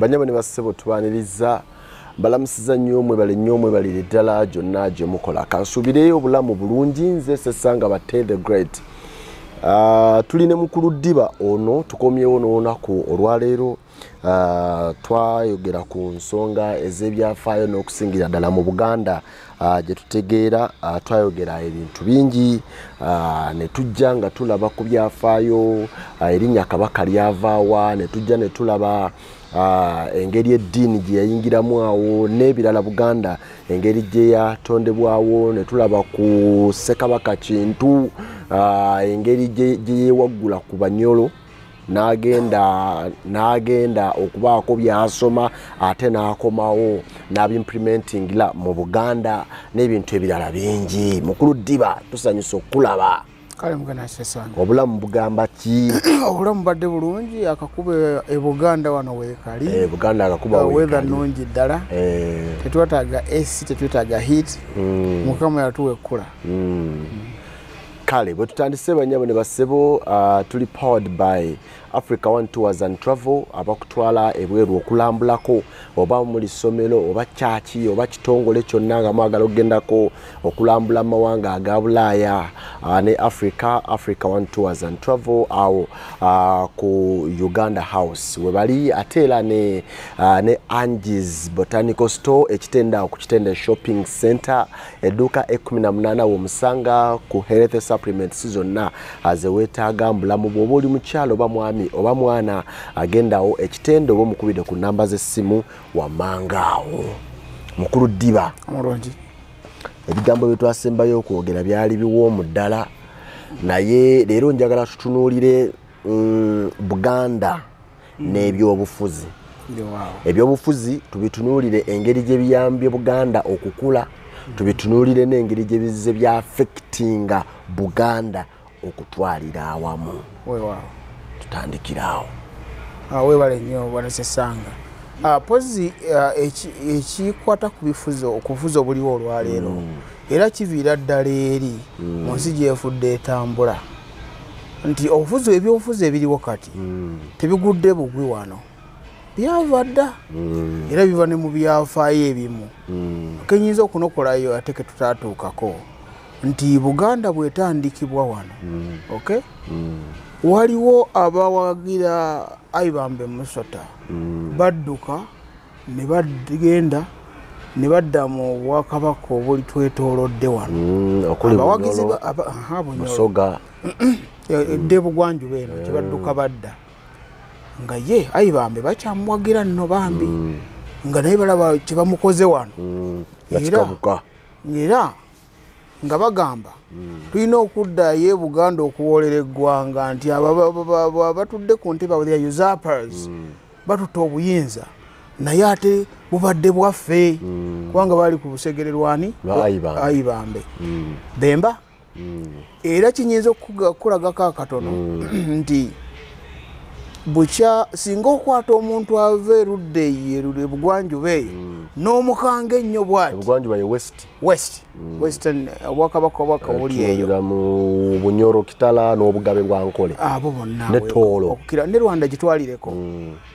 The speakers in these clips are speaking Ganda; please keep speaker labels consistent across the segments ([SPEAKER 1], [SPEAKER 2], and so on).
[SPEAKER 1] banyama ne bassebo tubaniriza balamusiza nnyo mwebale ddala gyonna gye mukola kansuubireyo obulamu bulungi nze Sesanga Bate the Great. Tuline mukulu ddiba ono tukomyewo n'olunaku olwaleero twayogera ku nsonga ez'ebyafaayo n'okusingira ddala mu Buganda gye tutegeera twayogera ebintu bingi ne tujja nga tulaba ku byafaayo erinnya Kabaka lyavaawa ne tujja ne tulaba engeri eddiini gye yayingiramu awo n'ebirala Buganda engeri gye yatondebwawo ne tulaba ku Ssekabaka Kintu engeri gye yeewaggula ku Banyolo n'agenda okubaako byasoma ate n'akomawo n'abimplementingira mu Buganda n'ebintu ebirala bingi. Mukulu ddiba tusanyusa okulaba.
[SPEAKER 2] Kale mugana Sesanga.
[SPEAKER 1] Obulamu bugamba ki?
[SPEAKER 2] Obulamu badde bulungi akakube e Buganda wano weekali.
[SPEAKER 1] Buganda akakuba weekali.
[SPEAKER 2] Weather nungi ddala. Tetwetaaga AC, tetwetaaga heat. Mukama yatuwa ekkula.
[SPEAKER 1] Kale bwe tutandise banyabo ne bassebo tuli powered by Africa One Tours and Travel abakutwala ebweru okulambulako oba muli ssomero oba kyaki oba kitongole kyonna nga mwagala okugendako okulambula amawanga aga Bulaaya ne Africa One Tours and Travel awo ku Uganda House we bali ate era ne Angie's Botanical Store ekitenda ku Kitende Shopping Center edduuka 18 wo Musanga ku Health Supplements zonna azeweetaaga mbulamu bw'oba oli mukyalo oba mwami oba mwana agendawo ekitendo oba mukubide ku namba z'essimu wamangaawo. Mukulu ddiba
[SPEAKER 2] omulungi
[SPEAKER 1] ebigambo bye twasembayo okwogera byali biwoomu ddala naye leero njagala tutunuulire Buganda n'ebyobufuzi. Ebyobufuzi tubitunuulire engeri gye biyambye Buganda okukula tubitunuulire n'engeri gye bizze bya affectinga Buganda okutwalira awamu. Tutandikirawo.
[SPEAKER 2] Weebale nnyo bwana Sesanga. Pozi ekikwata ku bifuzo okufuza obuliwo olwaleero era kiviira ddala eri mu nsi gyefudde etambula nti ebyobufuzi ebiriwo kati tebigudde bugwi wano byava dda era biva ne mu byafaayo ebimu kenyinza okunokolayo ate ke tutaatuukako nti Buganda bwetandikibwa wano waliwo abawagira Aibambe Musota badduka ne bagenda ne badda mu Bwakabaka obuli twetoolodde wano abawagizi
[SPEAKER 1] Musoga
[SPEAKER 2] edde Bugwanjuba eno kye badduka badda nga ye Aibambe bakyamuwagira nno bambi nga naye balaba kye bamukoze wano era nga bagamba tulina okudda ye Buganda okuwoolera eggwanga nti batudde ku ntebe they are usurpers batutta obuyinza naye ate bubadde bwaffe kubanga baali ku busegererwani Aibambe Bemba era kinyinza okukulagako akatono nti bukya singa okwata omuntu ava erudde yerule Bugwanjuba eyo n'omukanga ennyo bw'ati
[SPEAKER 1] Bugwanjuba ye
[SPEAKER 2] western Obwakabaka obuli eyo
[SPEAKER 1] mu Bunyoro Kitala n'Obugabe bwa Nkole
[SPEAKER 2] abo bonna
[SPEAKER 1] ne Toolo
[SPEAKER 2] okukira ne Rwanda gitwalireko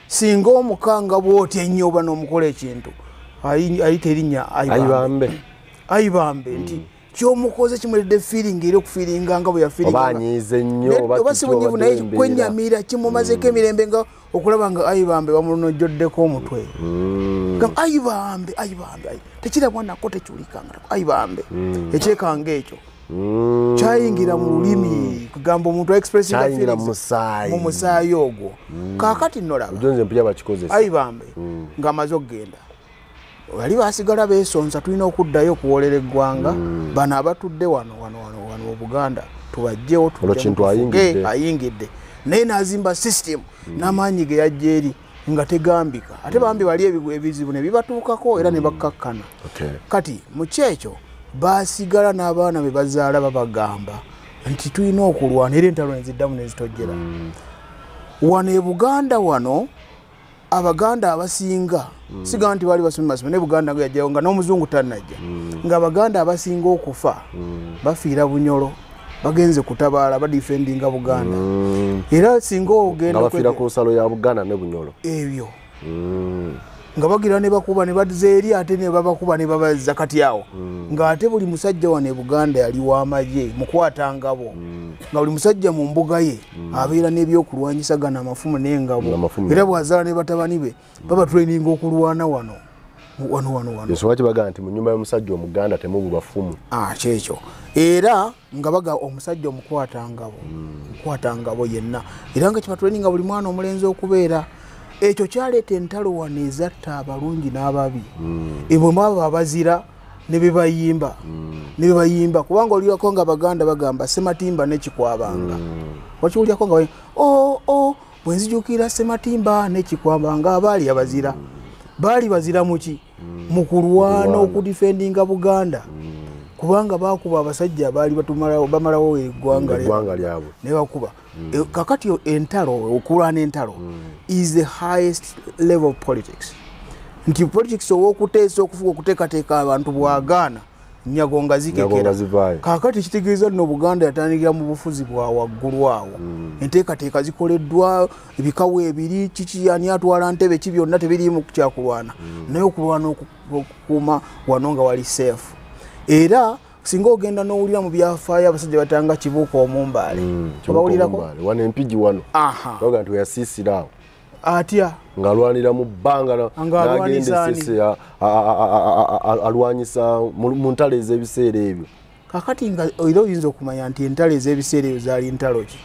[SPEAKER 2] singa omukanga bw'oti ennyo oba n'omukola ekintu ayita erinnya Aibambe nti kyomukoze kimuledde feeling eri okufiiringa nga bwe yafiiringa
[SPEAKER 1] obanyize nnyo
[SPEAKER 2] oba sibunyivu naye kwenyamira kimumazeeko emirembe nga okulaba nga Aibambe bamulonojjoddeko omutwe Aibambe tekirabwa nako tekiwulikanga Aibambe ekyekanga ekyo kyayingira mu lulimi kugamba omuntu expressinga feelings mu musaayi ogwo kaakati nolaba Aibambe ng'amaze okugenda wali basigala beesonza tulina okuddayo okuwoolera eggwanga bano abatudde wano Buganda tubajjewo ayingidde naye n'azimba system n'amaanyi ge yajja eri nga tegambika ate bambi wali ebizibu ne bibatuukako era ne bakkakkana kati mu kyekyo basigala n'abaana be bazaala babagamba nti tulina okulwana era entalo ne ziddamu ne zitojjera wano e Buganda wano Abaganda abasinga siga nti bali basomye ne Buganda ngo yajjayo nga n'omuzungu tannajja nga Abaganda abasinga okufa bafiira Bunyoro bagenze kutabaala badifendinga Buganda era singa ogenda
[SPEAKER 1] bafiira ku nsalo ya Buganda ne Bunyoro
[SPEAKER 2] ebyo nga bagira ne bakuba ne bazeeri ate ne babakuba ne babaza kati awo nga ate buli musajja wane Buganda yali w'amagye mukwatangabo nga buli musajja mu mbuga ye abeera n'ebyokulwanyisa gana amafumu n'engabo era bw'azaala ne batabani be baba training okulwana wano.
[SPEAKER 1] Yesu waki baga nti mu nyumba y'omusajja omuganda temubu bafumu.
[SPEAKER 2] Kyekyo era nga baga omusajja omukwatangabo yenna era nga kiba training buli mwana omulenzi okubeera. Ekyo kyaleeta entalo wano ezatta abalungi n'ababi. Ebwe mwabo abazira ne bebayimba kubanga olirako nga Baganda bagamba Sematimba n'ekikwabanga. Wakiwulyako nga bwe nzijukira Sematimba n'ekikwabanga abaali abazira baali bazira muki mu kulwana okudifendinga Buganda kubanga bakuba abasajja abaali bamalawo eggwanga
[SPEAKER 1] lyabwe
[SPEAKER 2] ne bakuba. Kakati entalo okulwana entalo is the highest level of politics. Nti politics owokuteesa okufuga okuteekateeka abantu bwagaana nyago nga zikekera. Kakati kitegeeza nno Buganda yatandikira mu bufuzi bwa waggulu awo. Enteekateeka zikoleddwa ebikawo ebiri kiki ani atwala ntebe ki byonna tebiriimu kyakulwana naye okulwana okukuuma wano nga wali safe. Era singa ogenda n'owulira mu byafaayo abasajja batanga Kibuuka Omumbaale obawulirako
[SPEAKER 1] wano empigi wano baga nti yasiisira awo
[SPEAKER 2] atya
[SPEAKER 1] ng'alwanira mu bbanga n'agenda alwanyisa mu ntalo ez'ebiseera ebyo.
[SPEAKER 2] Kakati nga era oyinza okumanya nti entalo ez'ebiseera ebyo zaali ntalo ki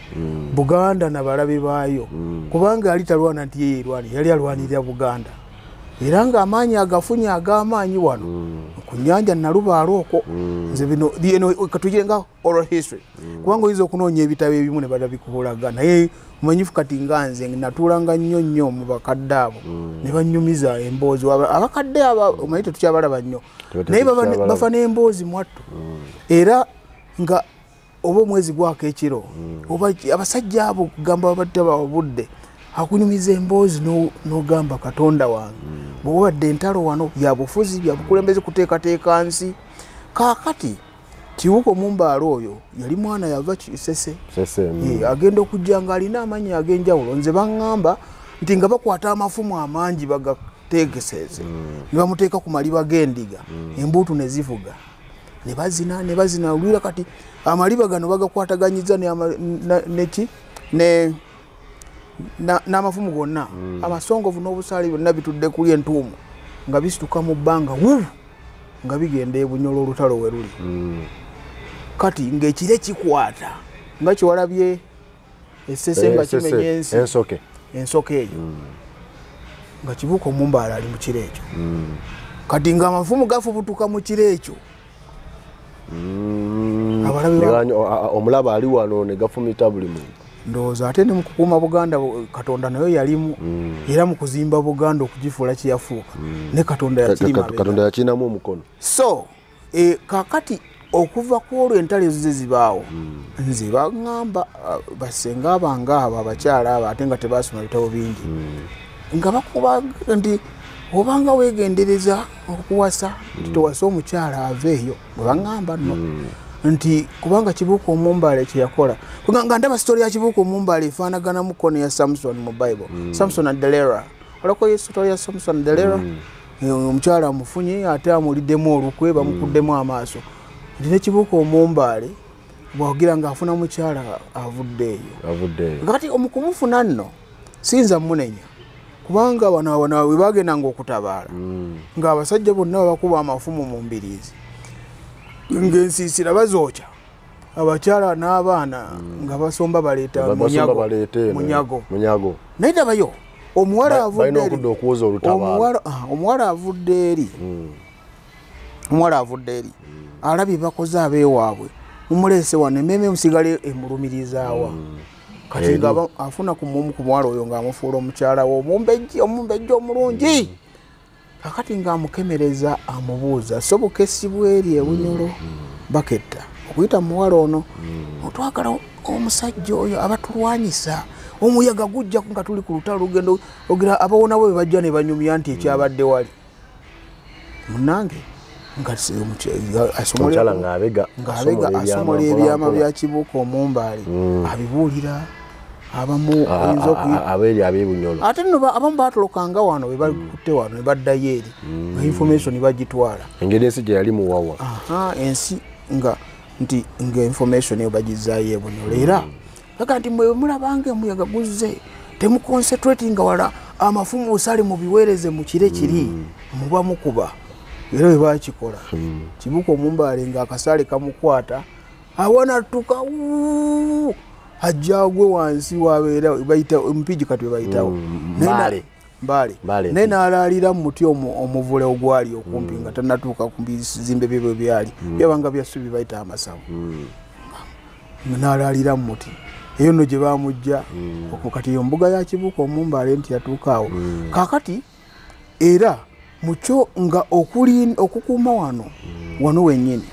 [SPEAKER 2] Buganda nabalabe baayo kubanga yali talwana nti yeerwanira yali alwanirira Buganda era ng'amaanyi agafunye ag'amaanyi wano ku nnyanja Nalubaale okwo nze bino katugire nga oral history kubanga oyinza okunoonya ebitabo ebimu ne badabikulaga naye umanyifu kati nga nze natuulanga nnyo mu bakadde abo ne bannyumiza emboozi abakadde aba omanyi tetukyabalaba nnyo naye bafa n'emboozi mwattu era nga oba omwezi gwako ekiro oba abasajja abo kugamba babadde babudde akunyumiza emboozi n'ogamba Katonda wange bw'obadde entalo wano bya bufuzi bya bukulembeze kuteekateeka nsi. Kaakati Kibuuka Omumbaale oyo yali mwana yava Kisese agenda okujja ng'alina amanyi ag'enjawulo. Nze baŋŋamba nti nga bakwata amafumu amangi bagateekeseze ne bamuteeka ku maliba g'endiga embuutu ne zivuga ne bazina olwira kati amaliba gano bagakwataganyiza n'amafumu gonna amasongovu n'obusaali byonna bitudde kuli entuumu nga bisituka mu bbanga nga bigenda Ebunyolo olutalo we luli. Kati ng'ekire kikwata nga kiwalabye essese nga kimenya ensi ensoke eyo nga Kibuuka Omumbaale ali mu kiro ekyo kati ng'amafumu gafubutuka mu kiro ekyo
[SPEAKER 1] omulaba ali wano ne gafumita buli muntu.
[SPEAKER 2] Ndowooza ate ne mu kukuuma Buganda Katonda nayo yalimu era mu kuzimba Buganda okugifuula kyeyafuuka ne Katonda
[SPEAKER 1] yakinamu omukono.
[SPEAKER 2] So kakati okuva ku olwo entalo ezo zibaawo nze baŋŋamba basenga abange abo abakyala abo ate nga tebaasoma bitabo bingi nga bakuba nti obanga weegendereza okuwasa nti towasa omukyala aveeyo bwe baŋŋamba nno nti kubanga Kibuuka Omumbaale kye yakola nga ndaba sitori ya Kibuuka Omumbaale efaanaganamu kono ya Samson mu Bible. Samson and Delilah olako sitori ya Samson and Delilah omukyala amufunye ate amuliddemu olukwe bamukuddemu amaaso nti ne Kibuuka Omumbaale bwagira ng'afuna mukyala avuddeeyo kati omukumufuna nno siyinza munenya kubanga wano we bagendanga okutabaala ng'abasajja bonna babakuba amafumu mu mbiriizi ng'ensiisira bazookya abakyala n'abaana nga basomba baleeta munyago naye dabayo omuwala avudde eri alabye bakoze abeewaabwe mumuleese wano emmeme musigale emulumirizaawa kati nga afuna ku muwala oyo ng'amufuula omukyala we omumbejja omulungi kakati ng'amukemereza amubuuza soboka essibwa eri Ebunyolo baketta okuyita muwala ono otwagala omusajja oyo abatulwanyisa omuyaga gujja nga tuli ku lutalo lugendo ogira abawonawo be bajja ne banyumya nti ekyabadde wali munange ng'asomola ebyama bya Kibuuka Omumbaale abibuulira abamu
[SPEAKER 1] abeli abebunyolo
[SPEAKER 2] ate no abamu batolokanga wano we bali kutte wano ne baddayo eri information bagitwala
[SPEAKER 1] engeri ensi gye yali muwawa
[SPEAKER 2] ensi nga nti information eyo bagizaayo ebunyolo era baga nti mwe mulabange muyaga guzze temuconcentrating wala amafumu osale mu biweereze mu kire kiri muba mukuba era we bakikola Kibuuka Omumbaale nga akasale kamukwata awanatuka ajagwe wansi wabeera bayita mpiji kati bayitawo mbale nena alalira muti omuvule ogwali okumpi nga tanatuuka ku bizimbe bye byali byabanga byasubi bayita amasamu nalalira muti eyo no gye bamujja okukati yo mbuga ya Kibuuka Omumbaale nti yatuukaawo kakati era mucho nga okukuuma wano wennyini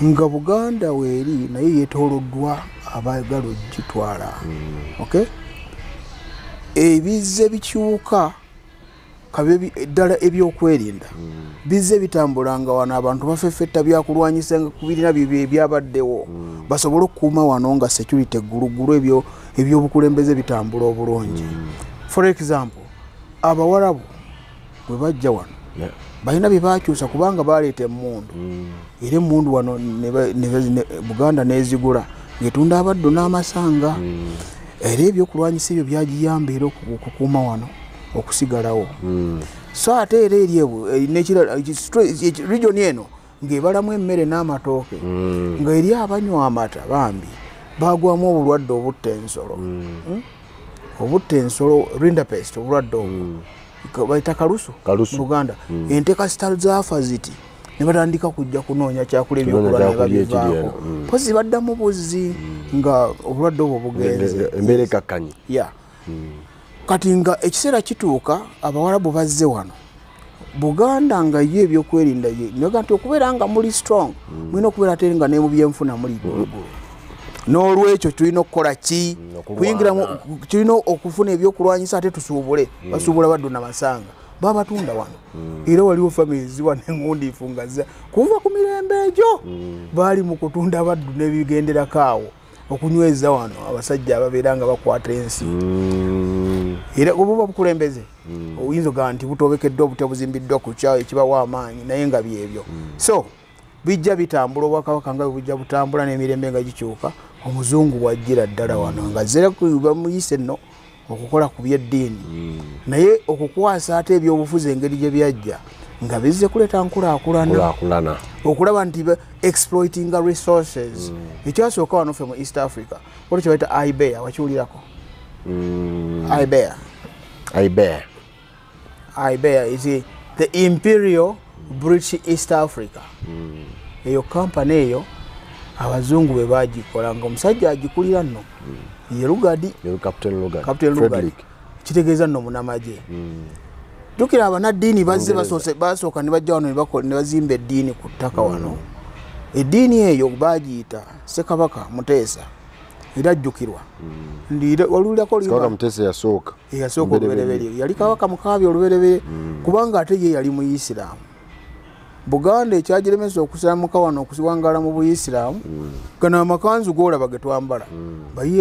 [SPEAKER 2] nga Buganda weeri naye yeetooloddwa abaagala ogitwala okay ebizze bikyuka ddala ebyokwerinda bizze bitambulanga wano abantu bafeffetta byakulwanyisa nga kubirina bibyo ebyabaddewo basobole okukuuma wano nga security eggulugulu ebyobukulembeze bitambula obulungi for example abawarabu bwe bajja wano balina bye bakyusa kubanga baleeta emmundu era emmundu wano Buganda nezigula ngetunda abaddu n'amasanga era ebyokulwanyisa ebyo byagiyamba era okukuuma wano okusigalawo so ate era region eno ng'ebalamu emmere n'amatooke nga eri abanywa amata bambi bagwamu obulwadde obutta ensolo rinderpest obulwadde obwo bayita kalusu Buganda ente kasita zaafa ziti ne batandika kujja kunoonya kyakulya ebyokulwanya babivaako pozi baddamu buzzi nga obulwadde obwo bugenze
[SPEAKER 1] embeera ekakkanyi
[SPEAKER 2] kati nga ekiseera kituuka Abawarabu bazze wano Buganda nga ye ebyokwerinda ye naga nti okubeera nga muli strong mulina okubeera ate nga ne mu byenfuna muli ggulu n'olwekyo tulina okukola ki kuyingiramu tulina okufuna ebyokulwanyisa ate tusuubule basuubula baddu namasanga babatunda wano era waliwo families wano engundiifu nga kuva ku mirembe egyo baali mu kutunda baddu n'ebigenderako awo okunyweza wano abasajja ababeera nga bakwata ensi era obuba bukulembeze oyinza ogaa nti butobekeddwa obutya buzimbiddwa ku kyawo ekibawa amaanyi naye nga byebyo so bijja bitambula obwakabaka nga bujja butambula n'emirembe nga gikyuka omuzungu wajjira ddala wano nga bamuyise nno okukola ku byeddiini naye okukwasa ate ebyobufuzi engeri gye byajja nga bizze kuleeta nkulaakulana okulaba nti exploiting resources ekyasooka wano ffe mu East Africa waliwo kye bayita IBEA wakiwulirako IBEA is the Imperial British East Africa eyo kampani eyo abazungu be bagikola nga omusajja agikulira nno ye Captain Lugard kitegeeza nno munamagye jukira abanaddiini bazze basooka ne bajja wano ne bazimba eddiini ku ttaka wano eddiini eyo bagiyita Ssekabaka Muteesa era ajjukirwa walulirako
[SPEAKER 1] Muteesa yasooka
[SPEAKER 2] olubereberye yali kabaka mukaabi olubereberye kubanga ate ye yali Muyisiraamu Buganda ekyagiremesa okusilamuka wano okusiwangala mu Buyisiraamu gano amakanzu goolaba ge twambala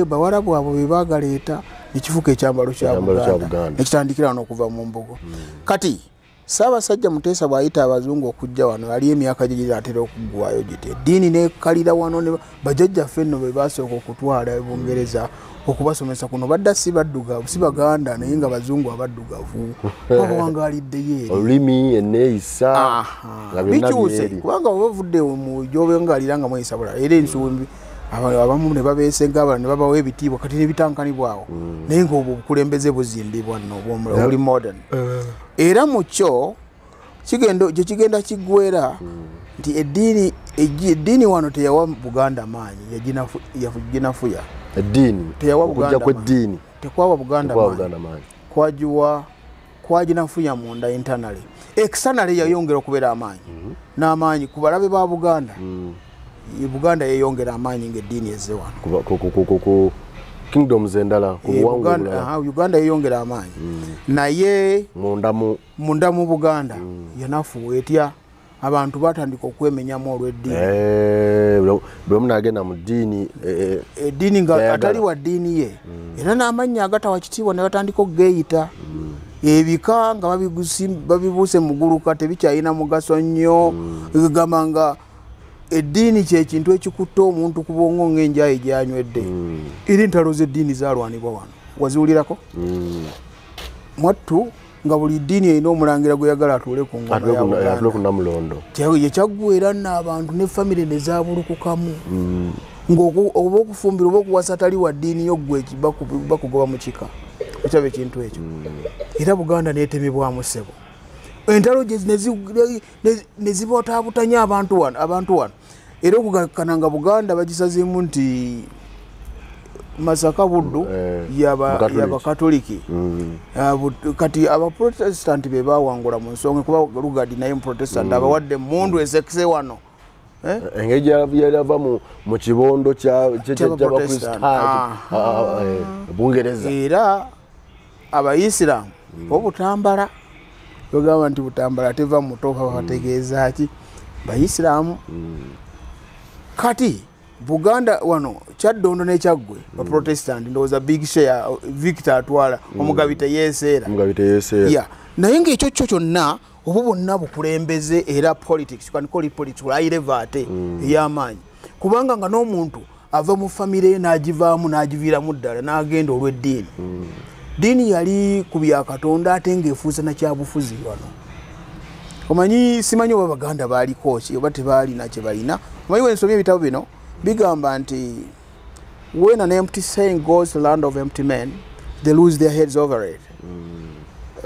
[SPEAKER 2] Bawarabu abo be bagaleeta nekifuka ekyambalo kya Buganda nekitandikira wano okuva mu mbugo kati Ssaabasajja Muteesa bw'ayita abazungu okujja wano ali emyaka gye giratera okuggwayo gite eddiini nekalira wano ne bajjajjaffe nno be basooka okutwala Bungereza okubasomesa kuno badda si baddugavu si Baganda naye nga bazungu abaddugavu bawangaliddeyo
[SPEAKER 1] olulimi enneeyisa nga byonna
[SPEAKER 2] bikyuse kubanga obavudde mu gyobengalira nga mweyisa bulala era ensumbi abamu ne babeesenga abalala ne babawo ebitiibwa kati nebitankanibwawo naye nga obwo obukulembeze buzimbibwa nno obuli modern era mu kyo gye kigenda kiggwera nti eddiini wano teyawa Buganda maanyi yaginafuya
[SPEAKER 1] eddiini
[SPEAKER 2] tekwawa Buganda maanyi kwaginafuya munda internally externally yayongera okubeera amaanyi n'amaanyi ku balabe ba Buganda Buganda yeyongera amaanyi ng'eddiini ezze wano
[SPEAKER 1] ku kingdoms endala
[SPEAKER 2] Uganda yeyongera amaanyi naye munda mu Buganda yanafuwa etya abantu batandika okwemenyamu olw'eddiini
[SPEAKER 1] bwe munagenda mu ddiini
[SPEAKER 2] eddiini nga atali wa ddiini ye era n'amannya agatawa kitiibwa ne batandika okugeeyita ebika nga babibuuse muguluka tebikyalina mugaso nnyo egamba nga eddiini kyekintu ekikutta omuntu ku bwongo ng'enjayi gyanywedde era entalo z'eddiini zaalwanibwa wano waziwulirako mwattu nga buli ddiini erina omulangira gwe yagala atuule ku ngoma ya
[SPEAKER 1] Namulondo
[SPEAKER 2] yekyaggweera n'abantu ne famire ne zaabulukukamu ng'oba okufumbira oba okuwasa atali wa ddiini yo ggwe bakugoba mu kika ekyaba ekintu ekyo era Buganda neetemebwamu ssebo entalo gye ne zibotaabutanya abantu wano era okugakkana nga Buganda bagisazeemu nti Masaka Buddu y'Abakatoliki kati Abaprotestanti be baawangula mu nsonga kuba Lugard naye Muprotestant abawadde emmundu esekise wano
[SPEAKER 1] engeri gyava mu kibondo ky'Abakristaayo Bungereza
[SPEAKER 2] era Abayisiraamu obutambala bagamba nti butambala teva mutoka bategeeza ki Bayisiraamu kati Buganda wano Kyaddondo n'Ekyaggwe ba Protestant ndowooza big share Victor atwala omugabite yeeseera naye ng'ekyo kyo kyonna obo bonna bukulembeze era politics you can call it politics ate ey'amaanyi kubanga nga n'omuntu ava mu famire n'agivaamu n'agiviiramu ddala n'agenda olw'eddiini ddiini yali ku bya Katonda ate ng'efuusa na kyabufuzi wano omanyi simanyi oba Baganda baaliko ki oba tebaalina kye balina omanyi wensomye ebitabo bino bigamba nti when an empty saying goes to the land of empty men they lose their heads over it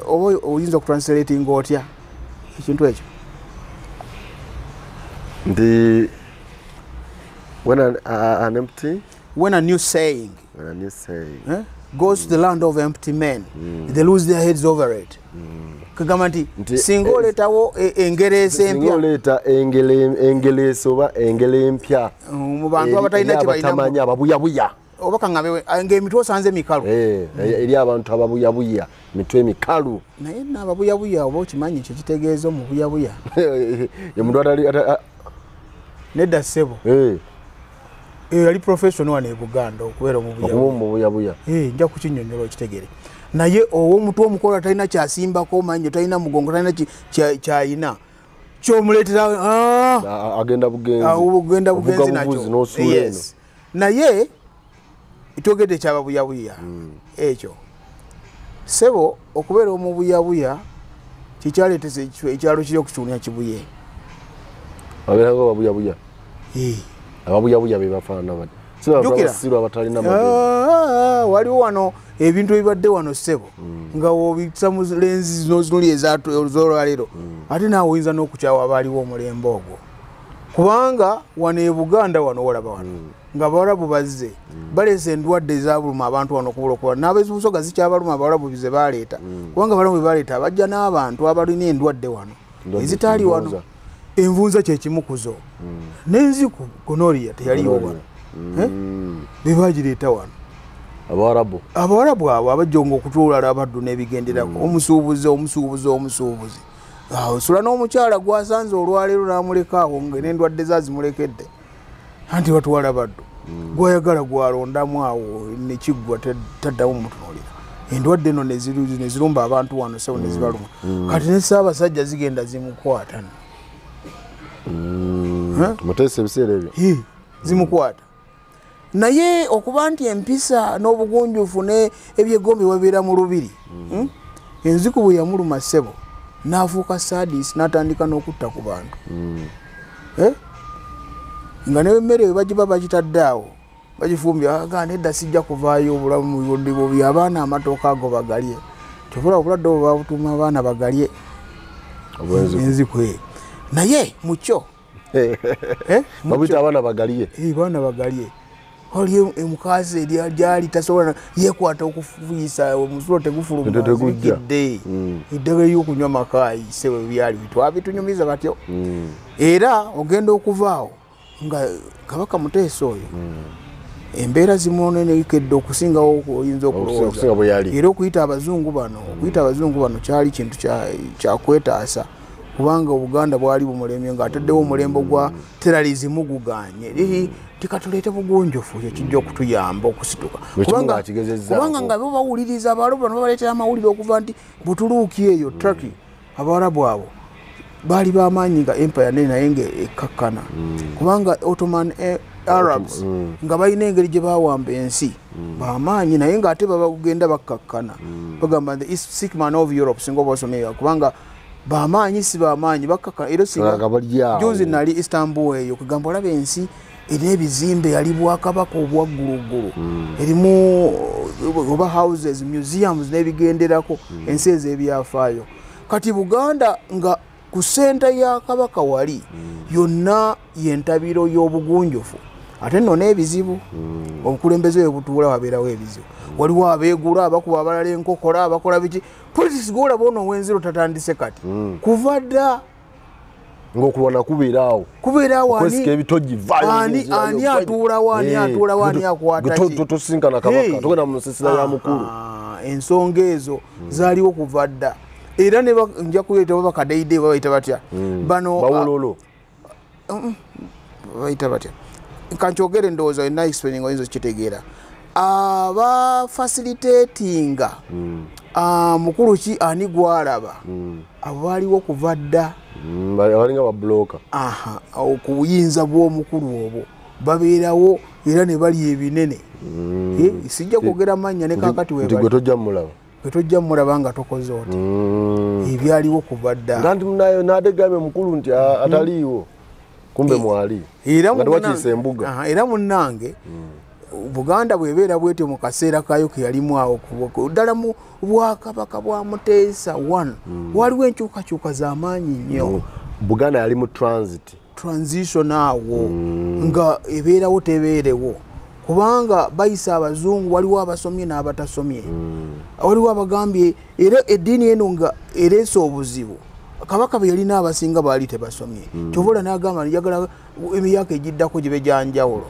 [SPEAKER 2] oba oyinza okutranslating otya ekintu ekyo
[SPEAKER 1] nti when a new saying
[SPEAKER 2] goes to the land of empty men they lose their heads over it kagamba nti singa oleetawo engereesa empya
[SPEAKER 1] oleeta engereesa oba engere empya
[SPEAKER 2] mu bantu abatalina kye balina
[SPEAKER 1] ababuyabuya
[SPEAKER 2] oba kaŋŋabe ng'emitwe osanze mikalu
[SPEAKER 1] eri abantu ababuyabuya mitwe emikalu
[SPEAKER 2] naye n'ababuyabuya oba okimanyi kye kitegeeza mu buyabuya
[SPEAKER 1] omuntu
[SPEAKER 2] nedda ssebo yali professional wano e Buganda okubeera
[SPEAKER 1] omubuyabuya
[SPEAKER 2] nja kukinnyonnyola okitegere naye ow'omutwe omukolo talina kyasimbako manyi talina mugongo talina kyayina kyomuleetera
[SPEAKER 1] agenda
[SPEAKER 2] bugenzi nakyo naye itogedde ekyababuyabuya ekyo ssebo okubeera omubuyabuya kikyaleetesa ekyalo kiri okukiwunya kibuye
[SPEAKER 1] abeerako ababuyabuya ababuyabuya be bafaanana sirwa abatalina
[SPEAKER 2] waliwo wano ebintu ebibadde wano ssebo nga wobisa mu lenzi nozinuli ez'olwaleero ate naawe oyinza n'okukyawa abaaliwo omulembe ogwo kubanga wano e Buganda wano olaba wano nga Abawarabu bazze baleesa endwadde ezabuluma abantu wano okubula okuba n'abezubusoga zikyabaluma Abawarabu bize baleeta kubanga Abawarabu be baleeta bajja n'abantu abalina endwadde wano ezitaali wano envunza kyekimukuzo n'enziku gonoria teyaliyo wano bebagireeta wano Abawarabu abo abajjonga okutuulala abaddu n'ebigenderako omusuubuzi osula n'omukyala gwasanze olwaleero n'amuleka awo n'endwadde zazimulekedde anti batwala baddu gwayagala gwalondamu awo nekiggwa taddamu mutunuulira endwadde eno nezirumba abantu wano sebo nezibaluma kati ne Ssaabasajja zigenda zimukwata
[SPEAKER 1] muteesa ebiseera ebyo
[SPEAKER 2] zimukwata naye okuba nti empisa n'obugunjufu ebyegombe wabeera mu lubiri enziku bwe yamuluma ssebo n'afuuka sadis n'atandika n'okutta ku bantu nga n'emmere bagiba bagitadde awo bagifumbya agamba nedda sijja kuvaayo obulamu mu biwodde bubi abaana amatooka ago bagalye kyobula obulwadde obwo babutuuma abaana bagalye enziku naye mukyo
[SPEAKER 1] babuyita abaana bagalye
[SPEAKER 2] baana bagalye oli emukazi gyali tasobola yekwata okufuyisa omusulo tegufulumagidde eddagala y'okunywa makaayi sewe byali bitwabitunyumiza batyo era ogenda okuvaawo nga Kabaka Muteesa oyo embeera zimunenekedde okusingawo oyinza okulowooza era okuyita abazungu bano kyali kintu kyakwetaasa kubanga Obuganda bwali bumulemye ng'ataddewo omulembe gwa terrorism guganye tikatulete bugunjufu ekijja okutuyamba okusituka kubanga nga bo bawuliriza Abarabu bano babaleetera amawulire okuva nti Butuluuki eyo Turkey Abarabu abo baali bamaanyi nga empire nene naye ng'ekkakkana kubanga Ottoman Arabs nga balina engeri gye bawamba ensi bamaanyi naye ng'ate babagenda bakkakkana bagamba the sick man of Europe singa oba osomyeyo kubanga bamaanyi si bamaanyi bakkakkana era singa juzi nali Istanbul eyo kugamba olaba ensi erina ebizimbe yali Bwakabaka obwagguluggulu erimu oba houses museums n'ebigenderako ensi ez'ebyafaayo kati Buganda nga ku senta ya Kabaka wali yonna yentabiro y'obugunjufu ate nno n'ebizibu obukulembeze bwe butuula wabeerawo ebizibu waliwo abeegula abakuba abalala enkokora abakola biki politics g'olaba ono ow'enziro tatandise kati kuva dda
[SPEAKER 1] ng'okulwana kubeeraawo
[SPEAKER 2] ani atuulawo ani atuulawo ani akwata ki
[SPEAKER 1] tosinkana Kabaka togenda mu nsisira ya mukulu
[SPEAKER 2] ensonga ezo zaaliwo kuva dda era ne nja kuyita bakadaide babayita batya bano
[SPEAKER 1] bawololo
[SPEAKER 2] babayita batya kankyogere ndowooza ena explaining oyinza okitegeera facilitatinga mukulu ki ani gwalaba abo baaliwo kuva dda
[SPEAKER 1] balinga babulooka
[SPEAKER 2] ku buyinza bw'omukulu obwo babeerawo era ne bali ebinene sijja kwogera mannya ne kakati
[SPEAKER 1] gwe tojja mulaba
[SPEAKER 2] tojja mulaba nga tokoze oti ebyaliwo kuva dda
[SPEAKER 1] nga nti munayo n'adegamye mukulu nti ataliiwo kumbe mwali nga tewakiisa embuga
[SPEAKER 2] era munnange Buganda bwebeera bwetyo mu kaseera kayo ke yalimu awo ddala mu Bwakabaka bwa Muteesa 1 waliwo enkyukakyuka z'amaanyi nnyo
[SPEAKER 1] Buganda yali mu
[SPEAKER 2] transition awo nga ebeerawo tebeerewo kubanga bayisa abazungu waliwo abasomye n'abatasomye waliwo abagambye era eddiini eno nga ereese obuzibu Kabaka bwe yalina abasinga baali tebasomye kyovola n'agamba njagala emyaka egiddako gibe gyanjawulo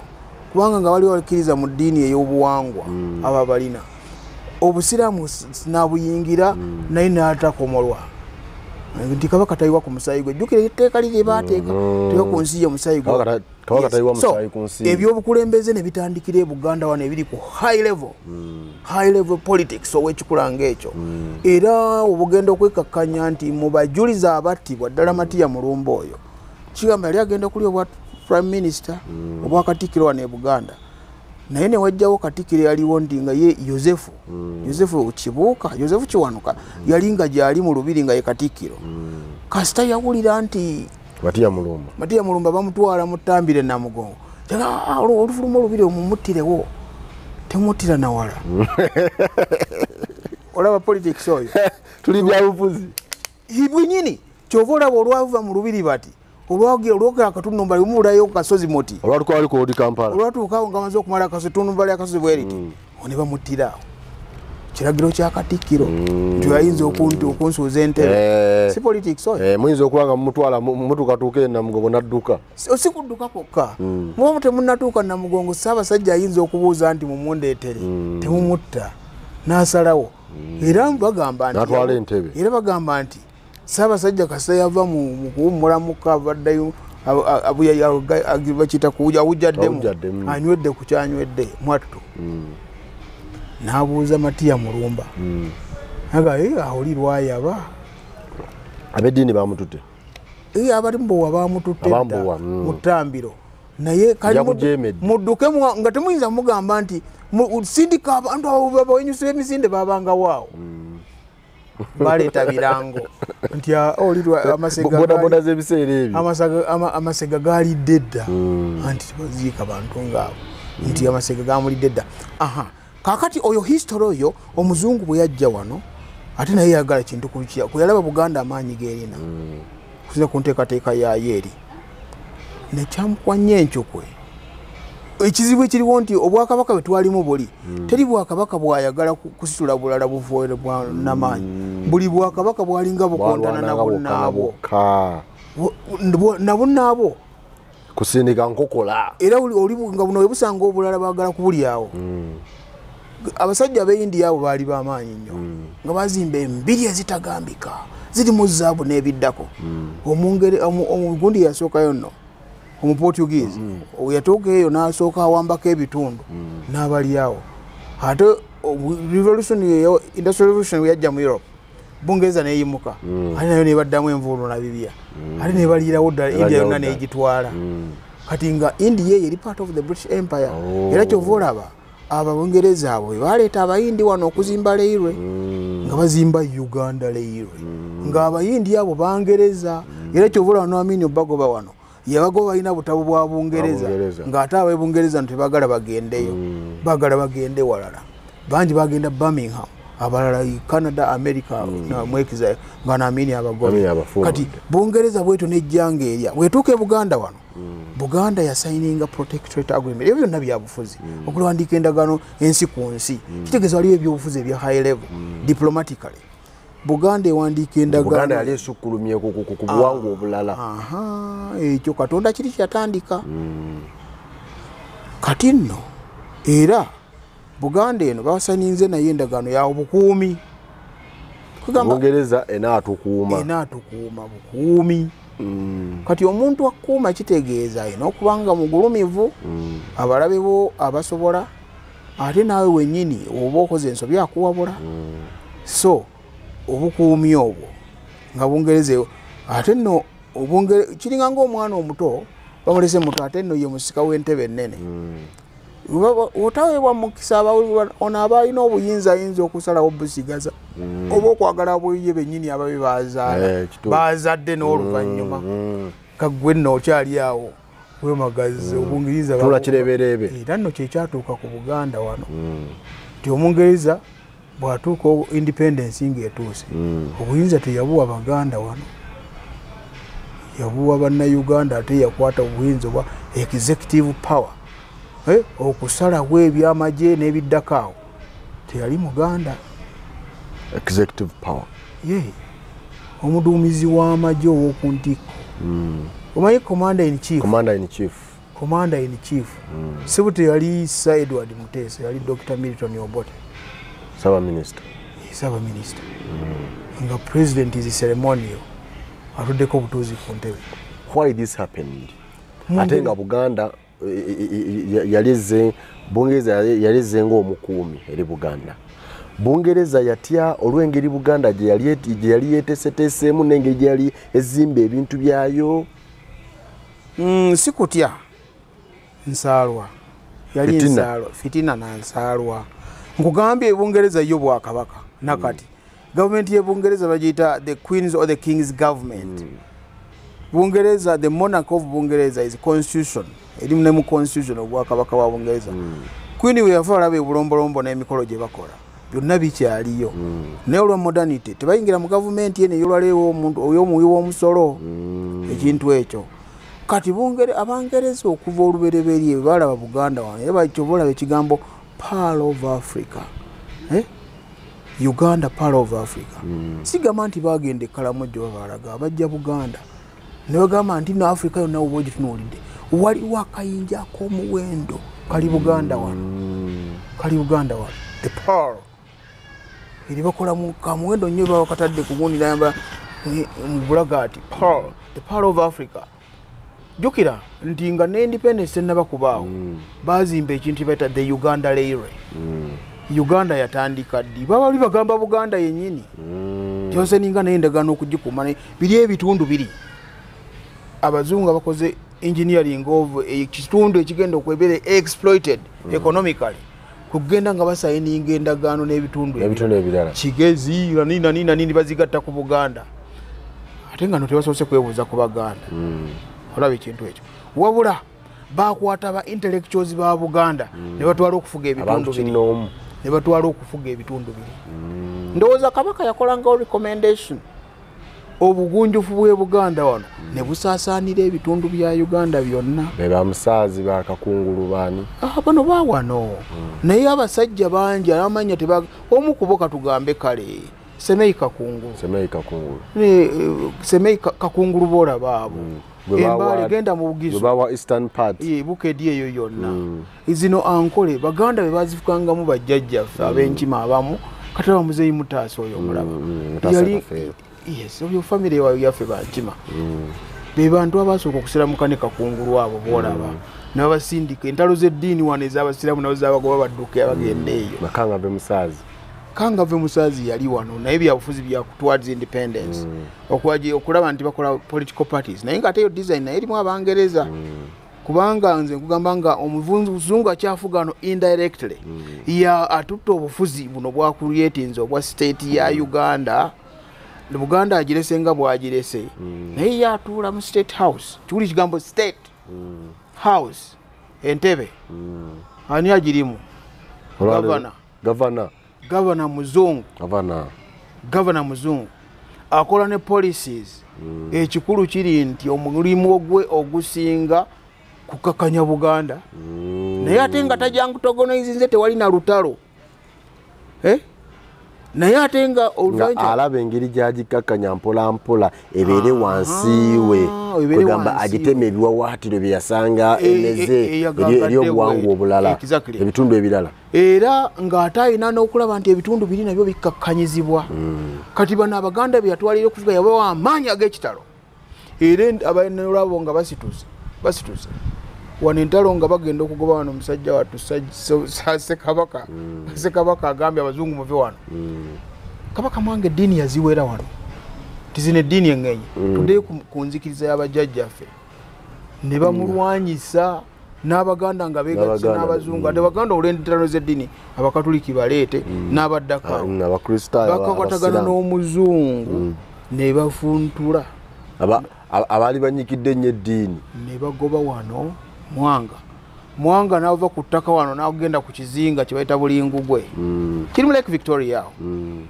[SPEAKER 2] kubanga nga waliwo akkiriza mu ddiini ey'obuwangwa aba balina obusiraamu nabuyingira naye n'atakomolwa nti Kabaka tayiwa ku musaayi gwe jjukira etteeka liri baateeka tayiwa ku nsi ye musaayi gwe ebyobukulembeze ne bitandikira e Buganda wano ebiri ku high level politics ow'ekikula ng'ekyo era obugenda okwekakkanya nti mu bajuliza abattibwa ddala Matiya Mulumba oyo kigamba yali agenda kuli obwa prime minister obwa Katikkiro wano e Buganda naye ne wajjawo Katikkiro yaliwo ndi nga ye Yosefu Kibuuka Yosefu Kiwanuka yali nga gyali mu lubiri nga ye Katikkiro kasita yawulira nti Matiya Mulumba bamutwala mu Ttambire Namugongo olufuluma olubiri omumuttirewo temuttira nawala olaba politics oyo
[SPEAKER 1] tuli byabufuzi
[SPEAKER 2] bwenyini kyova olaba olwava mu lubiri bati olwogera akatundumbali omulayo kasozi moti olwatuukawo nga amaze okumala akatundumbali akasozi bweriti ne bamuttirawo kiragiro kya Katikkiro nti ayinza okunsuuza entebe si politics oyo
[SPEAKER 1] muyinza okuba nga mumutwala mutukatuuke Namugongo n'adduka
[SPEAKER 2] si kudduka kwokka muba temunnatuuka Namugongo Ssaabasajja ayinza okubuuza nti mumundeetere temumutta n'asalawo era bagamba nti Ssaabasajja kasita yava mu kuwummulamuka avaddayo bakiyita awujjaddemu anywedde ku kyanywedde mwattu n'abuuza Matiya Mulumba awuli lwayaba
[SPEAKER 1] ab'eddiini bamututte
[SPEAKER 2] abali mbowa bamututte mu Ttambiro naye mudduke nga temuyinza mugamba nti sindika abantu abawenyusa emisinde babangawo awo baleeta birango nti amasega galidde dda anti tebaziika bantu ngaabo nti amasega gamulidde dda kakati oyo history oyo omuzungu bwe yajja wano ate naye yagala kintu kuyalaba Buganda amaanyi gerina kusinza ku nteekateeka yayo eri nekyamukwanya enkyukwe ekizibu ekiriwo nti Obwakabaka bwe twalimu buli teri Bwakabaka bwayagala kusitula bulala buvoere bwa namaanyi buli Bwakabaka bwalinga bukontana na bunnaabo
[SPEAKER 1] kusindika nkokola
[SPEAKER 2] era oli nga buno webusanga obulala baagala kubulyawo abasajja ab'India abo baali b'amaanyi nnyo nga bazimba embiri ezitagambika ziri mu zaabu n'ebiddako omungere omugundi yasookayo nno omuportuguese yatuuka eyo n'asooka awambako ebitundu n'abali awo ate industrial revolution we yajja mu Europe Bungereza neyimuka ate nayo nebaddamu envuulu na bibya ate nebaliirawo ddala India yonna n'egitwala kati nga India yeri part of the British Empire era kyova olaba Ababungereza abo baleeta Abayindi wano okuzimba Railway nga bazimba Uganda Railway nga Abayindi abo Bangereza era kyova olaba n'Amini Bagoba wano yabagoba balina butabo bwa Bungereza nga ate Ababungereza tebagala bagendeyo bagala bagende walala bangi bagenda Birmingham abalala Canada America na mwekiza nga naamini abagoba kati Bungereza bwetu nejjanga erya bwetuuke Buganda wano Buganda ya signinga protectorate agreement ebyo byonna byabufuzi okuwandiika endagaano ensi ku nsi kitegeeza waliwo ebyobufuzi ebya high level diplomatically Buganda ewandiika endagaano
[SPEAKER 1] Buganda yali esukkulumye ku buwangwa obulala
[SPEAKER 2] ekyo Katonda kiri kyatandika kati nno era Buganda eno basaninze naye endagaano ya obukuumi
[SPEAKER 1] Bungereza enaatukuuma
[SPEAKER 2] bukuumi kati omuntu akuuma kitegeeza ayina okubanga mugulumivu abalabe bo abasobola ate naawe wennyini oba okoze ensobi akuwabula so obukuumi obwo nga Bungereza ate nno kiringa ng'omwana omuto bamulese muto ate nno ye musika w'entebe ennene otaweebwa mukisa abawulirwa ono aba alina obuyinza ayinza okusalawo busigaza oba okwagala bweye bennyini ababe bazadde n'oluvannyuma kaggwe nno okyali awo wemagazi Obungereza
[SPEAKER 1] tulakireberebe
[SPEAKER 2] era nno kyekyatuuka ku Buganda wano nti Omungereza bw'atuuka independence ng'etuuse obuyinza teyabuwa Baganda wano yabuwa Bannayuganda ate yakwata obuyinza obwa executive power okusalawo ebyamagye n'ebiddako awo teyali Muganda
[SPEAKER 1] executive power
[SPEAKER 2] omuduumizi w'amagye ow'oku ntikko omanyi commander in chief sibu teyali Sir Edward Muteesa yali Dr. Milton Obote
[SPEAKER 1] Saba minister
[SPEAKER 2] nga president is ceremonial atuddeko obutuuzi ku ntebe.
[SPEAKER 1] Why this happened? Ate nga Buganda Bungereza yalize ng'omukuumi eri Buganda. Bungereza yatya olw'engeri Buganda gye yali yeeteeseteeseemu n'engeri gye yali ezimba ebintu byayo.
[SPEAKER 2] Si kutya nsaalwa yali nsaalwa fitina na nsaalwa nkugambye Bungereza yo bwakabaka nakati government ye Bungereza bagiyita the Queen's or the King's government. Bungereza, the monarch of Bungereza is constitution. Eri mu constitution obwakabaka wa Bungereza. Queen we yafa abe bulombolombo n'emikolo gye bakola. Byonna bikyaliyo. Naye olwa modernity tebayingira mu government yene yolwalewo omuntu oyomuwi w'omusolo ekintu ekyo. Kati Abangereza okuva olubereberye balaba Buganda wano era bakyobola ekigambo Pearl of Africa. Uganda Pearl of Africa. Sigamba nti bagende Kalamojo babalaga bajja Buganda. Ne bagamba nti na Africa yonna oboje tunuulidde. Waliwo akayinja ak'omuwendo kali Buganda wano. The Pearl. Eri bakola mu kamuwendo nnyo bakatadde ku gundi namba mu Bulagati. Pearl. The Pearl of Africa. Jukira nti nga ne independence naba kubaawo bazimba ekintu baita the Uganda Railway. Uganda yatandika ddi baba bagamba Buganda yennyini kyose ninga n'endagaano okugikuuma biri ebitundu biri abazungu bakoze engineering of ekitundu ekigenda okwebere exploited economically kugenda nga basayininga endagaano n'ebitundu
[SPEAKER 1] ebirala
[SPEAKER 2] Kigezi nini bazigatta ku Buganda ate nga tebasoose kwebuuza ku Baganda olaba ekintu ekyo wabula bakwata ba intellectuals ba Buganda ne batwala okufuga ebitundu biri ndowooza Kabaka yakolanga recommendation obugunjufu bwe Buganda wano ne busaasaanira ebitundu bya Uganda byonna
[SPEAKER 1] be bamusaazi bakakungulu baani
[SPEAKER 2] bano baawano naye abasajja bangi abamanya omu ku bo katugambe kale Semei Kakungulu boolaba abo embale genda mu Bugisu
[SPEAKER 1] bawa eastern part
[SPEAKER 2] Bukedi eyo yonna izino ankole Baganda be bazifukangamu bajjajjaffe ab'enkima abamu kati Muzeeyi Mutaasa oyo omulaba yes oyo family wa yaffe banjima be bantu abasooka okusiramuka ne kakungulu abo boolaba n'abasindika entalo z'eddiini wano ez'abasiraamu nabo z'abagoba badduke abagenda eyo Kangave Musaazi yali wano naye byabufuzi bya towards independence okulaba nti bakola political parties naye ng'ate yo design naye erimu Abangereza kubanga nze nkugamba nga omuzungu akyafuga wano indirectly ya atutta obufuzi buno bwa creatinze obwa state ya Uganda Buganda agirese nga bwagirese naye yatuula mu state house kikuli kigambo state house Entebbe ani agirimu Governor Muzungu akola ne policies ekikulu kiri nti omulimu ogwe ogusinga kukakanya Buganda naye ate nga tajangutogonizinze tewali na lutalo naye ate nga
[SPEAKER 1] alaba engeri gyagikakanya mpola ebeere wansi we kwegamba agitema ebiwawaatiro bye yasanga emeze eri obuwangwa obulala ebitundu ebirala
[SPEAKER 2] era ng'ate alina n'okulaba nti ebitundu biri nabyo bikakkanyizibwa kati bano Abaganda bye yatwalira okuvuga yabawa amaanyi ag'ekitalo era abalabo nga basituuse wano entalo nga bagenda okugoba wano omusajja wattu Ssekabaka agambye abazungu muve wano Kabaka mwange eddiini yaziwera wano tizina eddiini engenyi tuddeyo ku nzikiriza y'abajjajjaffe ne bamulwanyisa n'Abaganda nga beegattisa n'Abazungu ate Baganda olw'entalo z'eddiini Abakatuliki baleete n'abaddako bakakwatagana n'Omuzungu ne bafuntula
[SPEAKER 1] abaali banyikidde ennyo eddiini
[SPEAKER 2] ne bagoba wano Mwanga n'ava ku ttaka wano n'agenda ku kizinga kye bayita Bulingugwe kiri mu Lake Victoria awo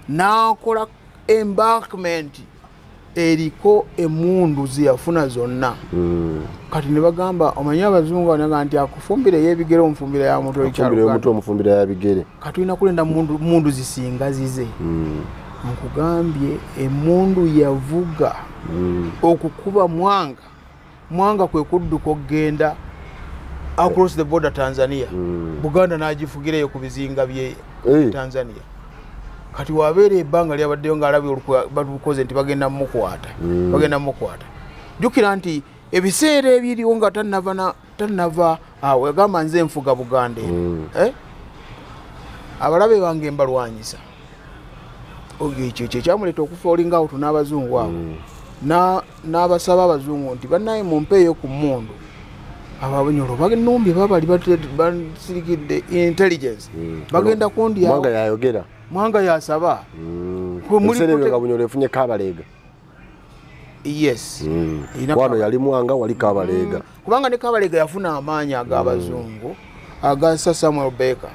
[SPEAKER 2] n'akola embankment eriko emundu ziyafuna zonna kati ne bagamba omanyi Abazungu banaga nti akufumbira y'ebigere omufumbira ya mutwe
[SPEAKER 1] omufumbira ya bigere
[SPEAKER 2] kati olina kulenda mundu zisinga zize nkugambye emundu yavuga okukuba Mwanga kwe kudduka okgenda across the border Tanzania Buganda n'agifugireyo ku bizinga bye Tanzania kati wabeera ebbanga lyabaddeyo ng'alabye balukoze nti bagenda mukwata jjukira nti ebiseera ebiriwo nga tannava awo yagamba nze nfuga Buganda abalabe bange mbalwanyisa ekyo kyekyamuleta okufa olinga awo n'Abazungu abo n'abasaba Abazungu nti bannaye mumpeeyo ku mmundu abanyolo bagenumbye babali basirikidde intelligence bagenda kundi
[SPEAKER 1] awo
[SPEAKER 2] Mwanga yasaba
[SPEAKER 1] mulimuteeka Kabunyolo efunye Kabalega
[SPEAKER 2] yes
[SPEAKER 1] wano yali Mwanga wali Kabalega
[SPEAKER 2] kubanga ne Kabalega yafuna amaanyi ag'Abazungu aga Samuel Baker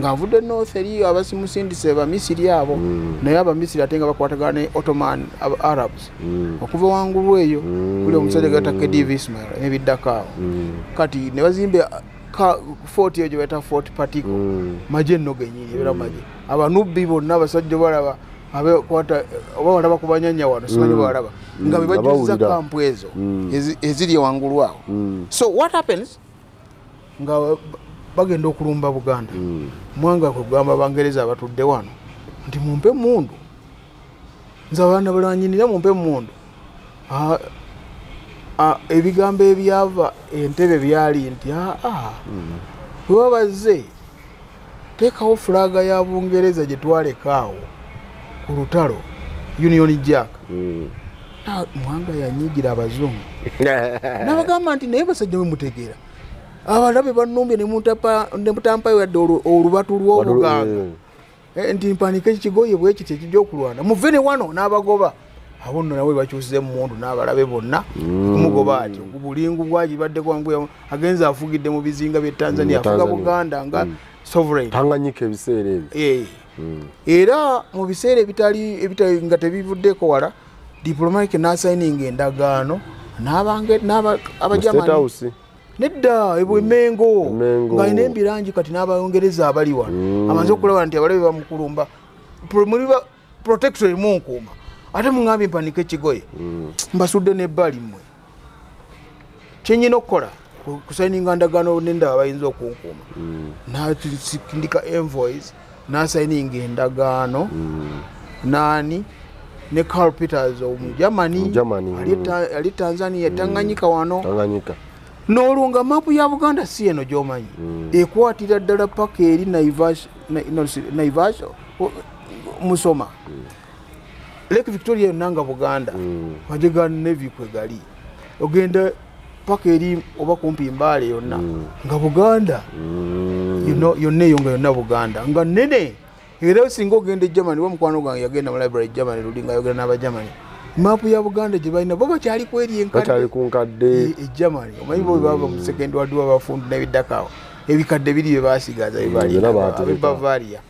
[SPEAKER 2] ng'avudde North eriyo abasimusindise Bamisiri abo naye Abamisiri ate nga bakwatagana ne Ottoman Arabs okuva wangulu eyo kuli omusajja gata Khedive Ismail ebiddako awo kati ne bazimbe fort eyo gye bayita Fort Patiko maje nno genyini ebera maje abanubbi bonna abasajja balaba abekwata oba balaba ku banyanya wano simanyi balaba nga bebajjuza kampu ezo eziri wangulu awo so what happens nga bagenda okulumba Buganda Mwanga kugamba Abangereza abatudde wano nti mumpe mundu nze abaana balwanyinira mumpe mundu ebigambo ebyava Entebbe byali nti webabaze teekawo fulaga ya Bungereza gye twalekaawo ku lutalo Union Jack Mwanga yanyigira Abazungu n'abagamba nti naye basajja bwe mutegeera abalabe bannumbye ne mutampayo yadde olubatu lw'Obuganga nti mpanika ekigoye bwe kiti ekijja okulwana muvene wano n'abagoba abo nno nawe bakyusize mundu n'abalabe bonna kumugoba ati Bulingu bwagibadde kwangu agenza afugidde mu bizinga bye Tanzania afuga Buganda nga sovereign
[SPEAKER 1] Tanganyika ebiseera ebyo
[SPEAKER 2] era mu biseera ebitali nga tebivuddeko wala diplomatic n'asayininga endagaano n'abajamani nedda Mengo ng'alina embirangi kati n'Abayongereza abali wano amaze okulaba nti abalabe bamukulumba muri protectorate munkuuma ate muŋambye mpanika ekigoye mbasudde n'ebbali mmwe kyenyina okukola kusayininga ndagaano nendaba bayinza okunkuuma n'asindika envoice n'asayininga endagaano nani ne Carl Peters Germany ali Tanzania Tanganyika wano
[SPEAKER 1] Tanganyika
[SPEAKER 2] n'olunga mapu ya Buganda si eno gy'omanyi ekwatira ddala paka eri Naivasha Musoma Lake Victoria yonna Buganda wajega Navy kwe gali ogenda paka eri oba kumpi Mbale yonna nga Buganda yonna eyo nga yonna Buganda nga nene era singa ogenda Germany wa mukwano gwange yagenda mu library Germany lulinga yogera n'aba Germany mapu ya Buganda gye balina bo bakyali kweri enkadde Germany omanyi bo baba mu second world war bafundu n'ebiddakawo ebikadde biri bye basigaza ebali Bavaria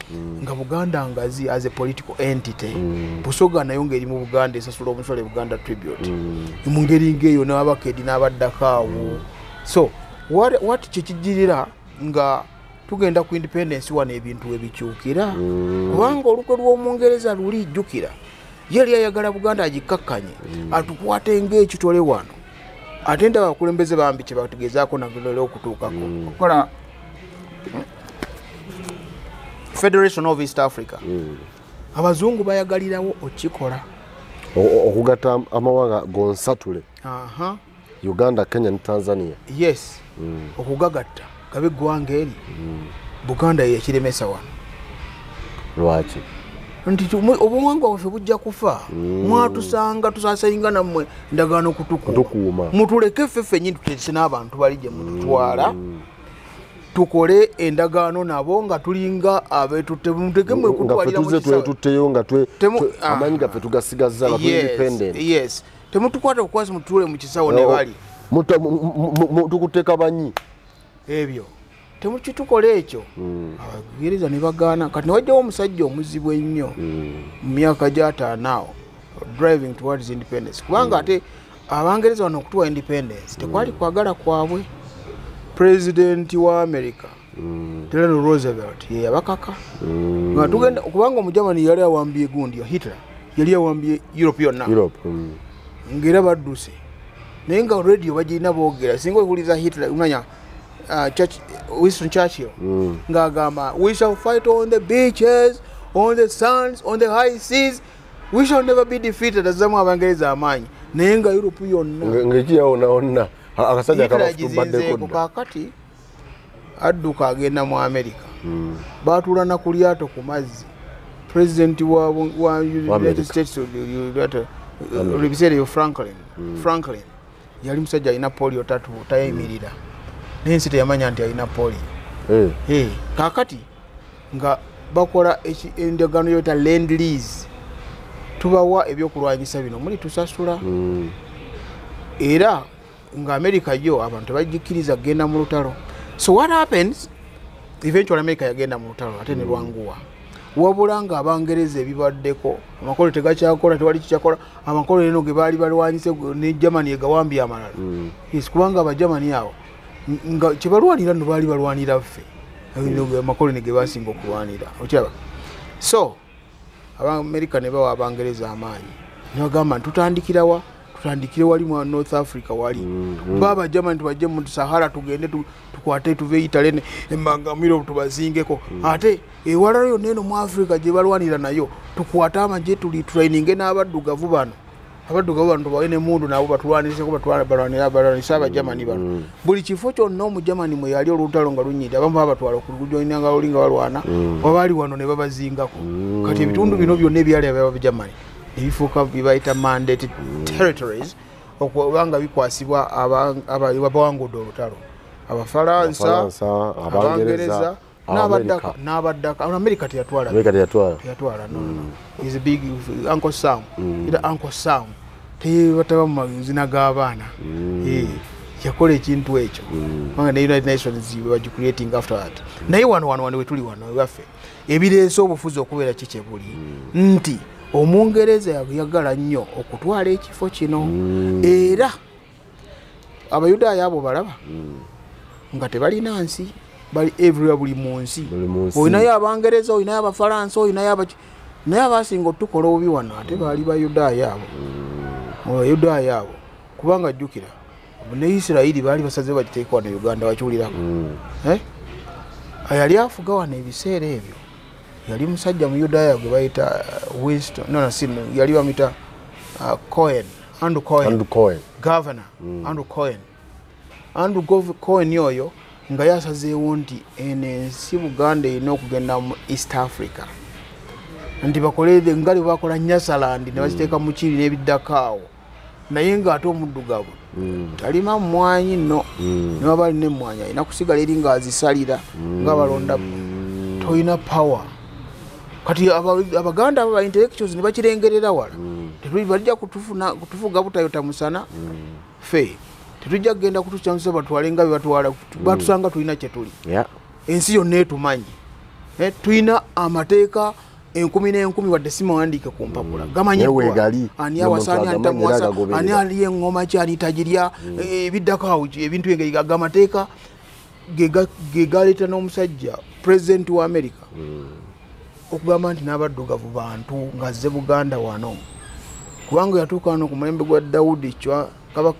[SPEAKER 2] nga Buganda ngazi as a political entity Busoga nayo ngeri mu Buganda esasula omusole Buganda tribute mu ngeri ngeyo n'abakedi n'abaddakawo so what kikijirira nga tugenda ku independence wane ebintu ebikyukira kubanga olukwe lw'Omungereza luli jjukira yali ayagala Buganda agikakkanye atukwate ng'ekitole wano ate ndaba abakulembeze bambi kye bategezaako nagolero okutuukako okukola Federation of East Africa abazungu bayagalirawo okikola
[SPEAKER 1] okugatta amawanga gonsatule Uganda, Kenya ne Tanzania
[SPEAKER 2] yes okugagatta gabe eggwanga eri Buganda yekiremesa wano
[SPEAKER 1] lwaki
[SPEAKER 2] nti obuwangwa bwaffe bujja kufa mwatusanga tusasayinga nammwe ndagaano kutukuuma mutuleke ffeffe nyini tutese n'abantu bali gye mututwala tukole endagaano nabo nga tulinga abetutemuteke
[SPEAKER 1] twetutteyo nga amanyi gaffe tugasigaza independent
[SPEAKER 2] yes temutukwata kukwasi mutule mu kisawo ne bali
[SPEAKER 1] tukuteeka banyi
[SPEAKER 2] ebyo temukitukole ekyo abagiriza ne bagaana kati wajjawo omusajja omuzibu ennyo mu myaka gy'ataanaawo driving towards independence kubanga ate Abangereza wano okutuwa independence tekwali kwagala kwabwe President wa America Theodore Roosevelt ye yabakaka nga tugenda kubanga Omujamani yali awambye gundi Hitler yali awambye Europe yonna ngera badduse naye nga radio bagirina boogera singa okuliza Hitler umanya Winston Churchill ngagamba we shall fight on the beaches on the sands on the high seas we shall never be defeated azamu Abangereza amaanyi naye nga Europe yonna
[SPEAKER 1] ngekiyawonaona akasajja kabafutubaddeko
[SPEAKER 2] kakati adduka agenda mu America batula na ku lyato ku mazzi president wa United States Representative Franklin yali musajja alina polio tatu tayimirira nensi teyamanya nti alina polio kakati nga bakola endagaano yota land lease tubawa ebyokulwanyisa bino muli tusasula era nga America yo abantu bajikiriza genda mu lutalo so what happens eventually America yagenda mu lutalo ate ne lwanguwa wabula nga Abangereza ebibaddeko amakolo tegakyakola tewali kikyakola amakolo eno ge baali balwanyise ne Germany egawambi amalala kubanga Abagermany abo nga kyebalwanira no baali balwanira ffe amakolo ne ge basinga okulwanira okyaba so America ne bawa Abangereza amaanyi ne bagamba tutandikira wali mu North Africa wali baba Germany tubajje mu Sahara tugende tukwate tuve Italy embangamiro tubazingeko ate ewalayo neno mu Africa gye balwanira nayo tukwata amagye tuli training n'abaddugavu bano tubawene mundu nabo batulwanise ko balwanisa Abagermany bano buli kifo kyonna mu Germany mwe yali olutalo nga lunyita abamu babatwala okujoina nga olinga balwana wabali wano ne babazingako kati ebitundu bino byonna ebyali Abagermany ebifuuka bibayita mandate territories okubanga bikwasibwa abawangudde olutalo Abafalansa Abangereza n'abaddaka America teyatwala no is a big Uncle Sam Uncle Sam tebataba mu mazina g'abaana yakola ekintu ekyo kubanga ne United Nations were creating after that naye wano we tuli wano waffe ebireese obufuzi okubeera kikyebuli nti Omungereza yagala nnyo okutwala ekifo kino era Abayudaaya abo balaba nga tebalina nsi bali everywhere buli munsi oyinayo Abangereza oyinayo Abafalansa oyinayo naye abasinga otukola obubi wano ate baali Bayudaaya abo kubanga jjukira ne Isirayiri baali basaze bagiteeka wano Uganda bakiwulirako yali afuga wano ebiseera ebyo yali musajja mu Yudaya gwe bayita Winston yali bamita Cohen, Andrew Cohen governor Andrew Cohen yoyo nga yasazeewo nti ensi Buganda erina okugenda mu East Africa nti bakolere ngali bakola Nyasaland ne baziteeka mu kiri n'ebiddakaawo naye ng'ate omuddugavu talima mmwanyi nno ne baba alina emmwanyi alina kusigala eri ng'azisalira nga balonda toyina power kati Abaganda aba intellectuals ne bakirengerera wala bajja kutufuga butayota musana fe tetujja kugenda kutukyamusa batwale nga bebatwala batusanga tulina kye tuli ensi yonna etumanyi tulina amateeka 10,000 wadde simawandiike ku mpapula gamanyiddwa ani awasaani antamuwasa ani ali engoma ki ani tagirya ebiddako ebintu engeri amateeka ge galeeta n'omusajja president wa America okugamba nti n'abaddugavu bantu ng'azze Buganda wano kubanga yatuuka wano ku mulembe gwa Daudi Chwa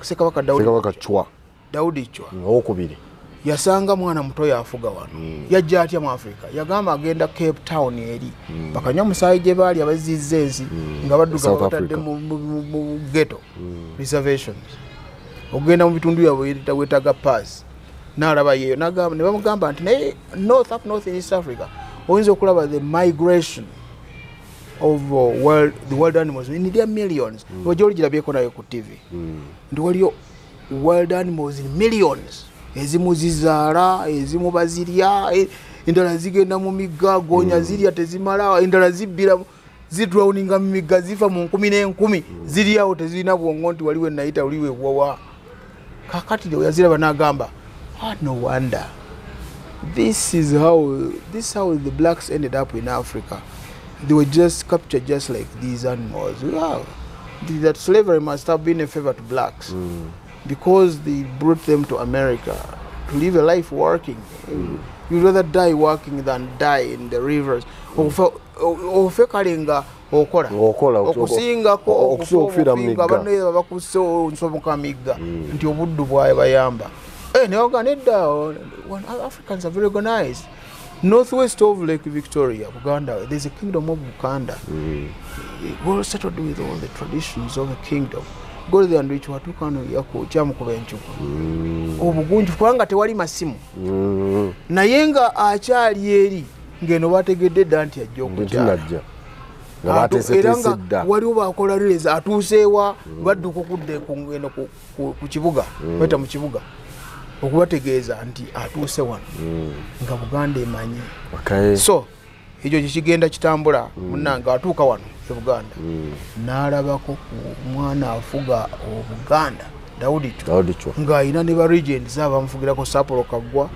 [SPEAKER 2] Ssekabaka Daudi Chwa
[SPEAKER 1] okubiri
[SPEAKER 2] yasanga mwana muto yafuga wano yajja atya mu Africa yagamba agenda Cape Town eri bakanya musaayi gye baali abazizza ensi nga baddugavu batadde mu ghetto reservations ogenda mu bitundu byabwe wetaga pass n'alaba yeeyo n'agamba ne bamugamba nti naye north in East Africa oyinza okulaba the migration of the wild animals in their millions ojoli girabyeko nayo ku TV ndi waliyo wild animals in millions ezimu zizaala ezimu bazirya endala zigenda mu migga gonya zirya tezimala endala zibbira zidrowninga mu migga zifa mu 10,000 ziryawo tezirina bwongo nti waliwe nayita uliwe bwawa kakati leo yaziraba n'agamba no wonder this is how the blacks ended up in Africa. They were just captured just like these animals. Wow. That slavery must have been a favor to blacks because they brought them to America to live a life working. You'd rather die working than die in the rivers. Ofekalinga okola okusingako okufira migga bano bakuso nsomuka migga nti obuddu bwaye bayamba Africans are very organized. Northwest of Lake Victoria, Buganda, there's a kingdom of Buganda. We're settled with all the traditions of the kingdom. Go there and reach watukano yako chamu kubenchuko. Obugunju kubanga tewali masimu. Nayenga achali eri ngeno bategedde danti ajja okujja. Eranga waliwo bakola release atuuseewa badduka okudde ku ngeno ku kibuga beta mu kibuga okubategeeza nti atuuse wano nga Buganda emanyi so ekyo kigenda kitambula munnanga atuuka wano e Buganda n'alabako ku mwana afuga Obuganda Daudi Chwa ng'ayina ne ba regents abamufugirako Sapolo Kaggwa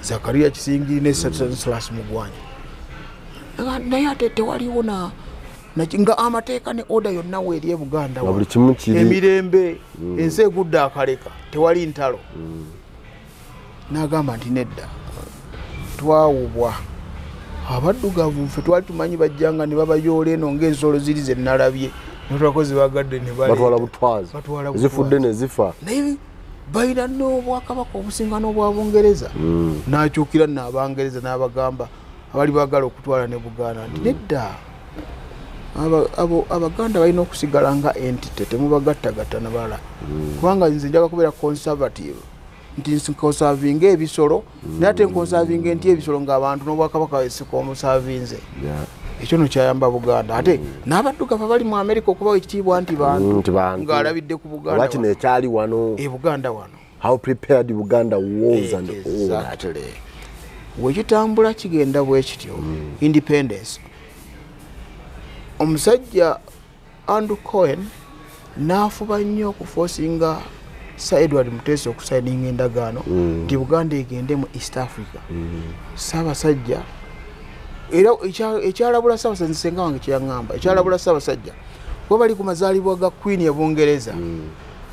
[SPEAKER 2] Zakaria Kisingiri ne Stanislas Mugwanya naye ate tewaliwo nga amateeka ne order yonna weeri e Buganda emirembe ensi egudde akaleka tewali ntalo n'agamba nti nedda twawubwa abaddugavu ffe twali tumanyi bajjanga ne babayoola eno ng'ensolo ziri ze nalabye netwakozi bagadde ne
[SPEAKER 1] batwala butwazi zifudde ne zifa
[SPEAKER 2] naye balina n'obwakabaka obusinga n'obwabungereza n'akyukira n'abangereza n'abagamba abali baagala okutwala ne Buganda nti nedda Abaganda balina okusigala nga entity temubagattagatta na bala kubanga nze njaga kubeera conservative nti nkonsavinga ebisolo naye ate nkonsavinga nti ebisolo ng'abantu n'obwakabaka esiko omusavinze ekyo no kyayamba Buganda ate n'abaddugavu bali mu America okubawa ekitiibwa nti bantu ng'alabidde ku Buganda
[SPEAKER 1] kino ekyali wano
[SPEAKER 2] Buganda wano
[SPEAKER 1] how prepared Buganda was and
[SPEAKER 2] exactly wekitambula kigenda bwe kityo independence omusajja Andrew Cohen n'afuba nnyo okuforcinga Sir Edward Mutesa okusayininga endagaano nti Buganda egende mu East Africa Ssaabasajja era ekyalabula Ssaabasajja nsenga wange kyeyaŋŋamba ekyalabula Ssaabasajja kuba bali ku mazaalibwa ga Queen ya Bungereza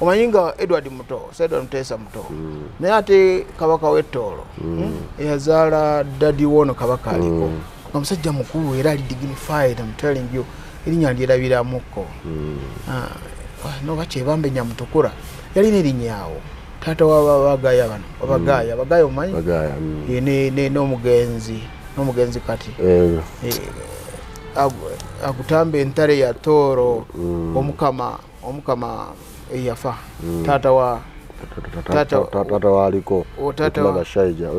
[SPEAKER 2] omanyi nga Edward Mutesa muto naye ate kabaka w'Ettoolo eyazaala Daddy Wono kabaka aliko omusajja mukulu era ali dignified I'm telling you erinnya lyerabiramuko noba kyebambe Nyamutukula yalina erinnyawo taata w'abagaya bano abagaya omanyi n'omugenzi n'omugenzi kati agutamba entare ya Toro omukama eyafa tata wa
[SPEAKER 1] aliko
[SPEAKER 2] tata
[SPEAKER 1] Bashaija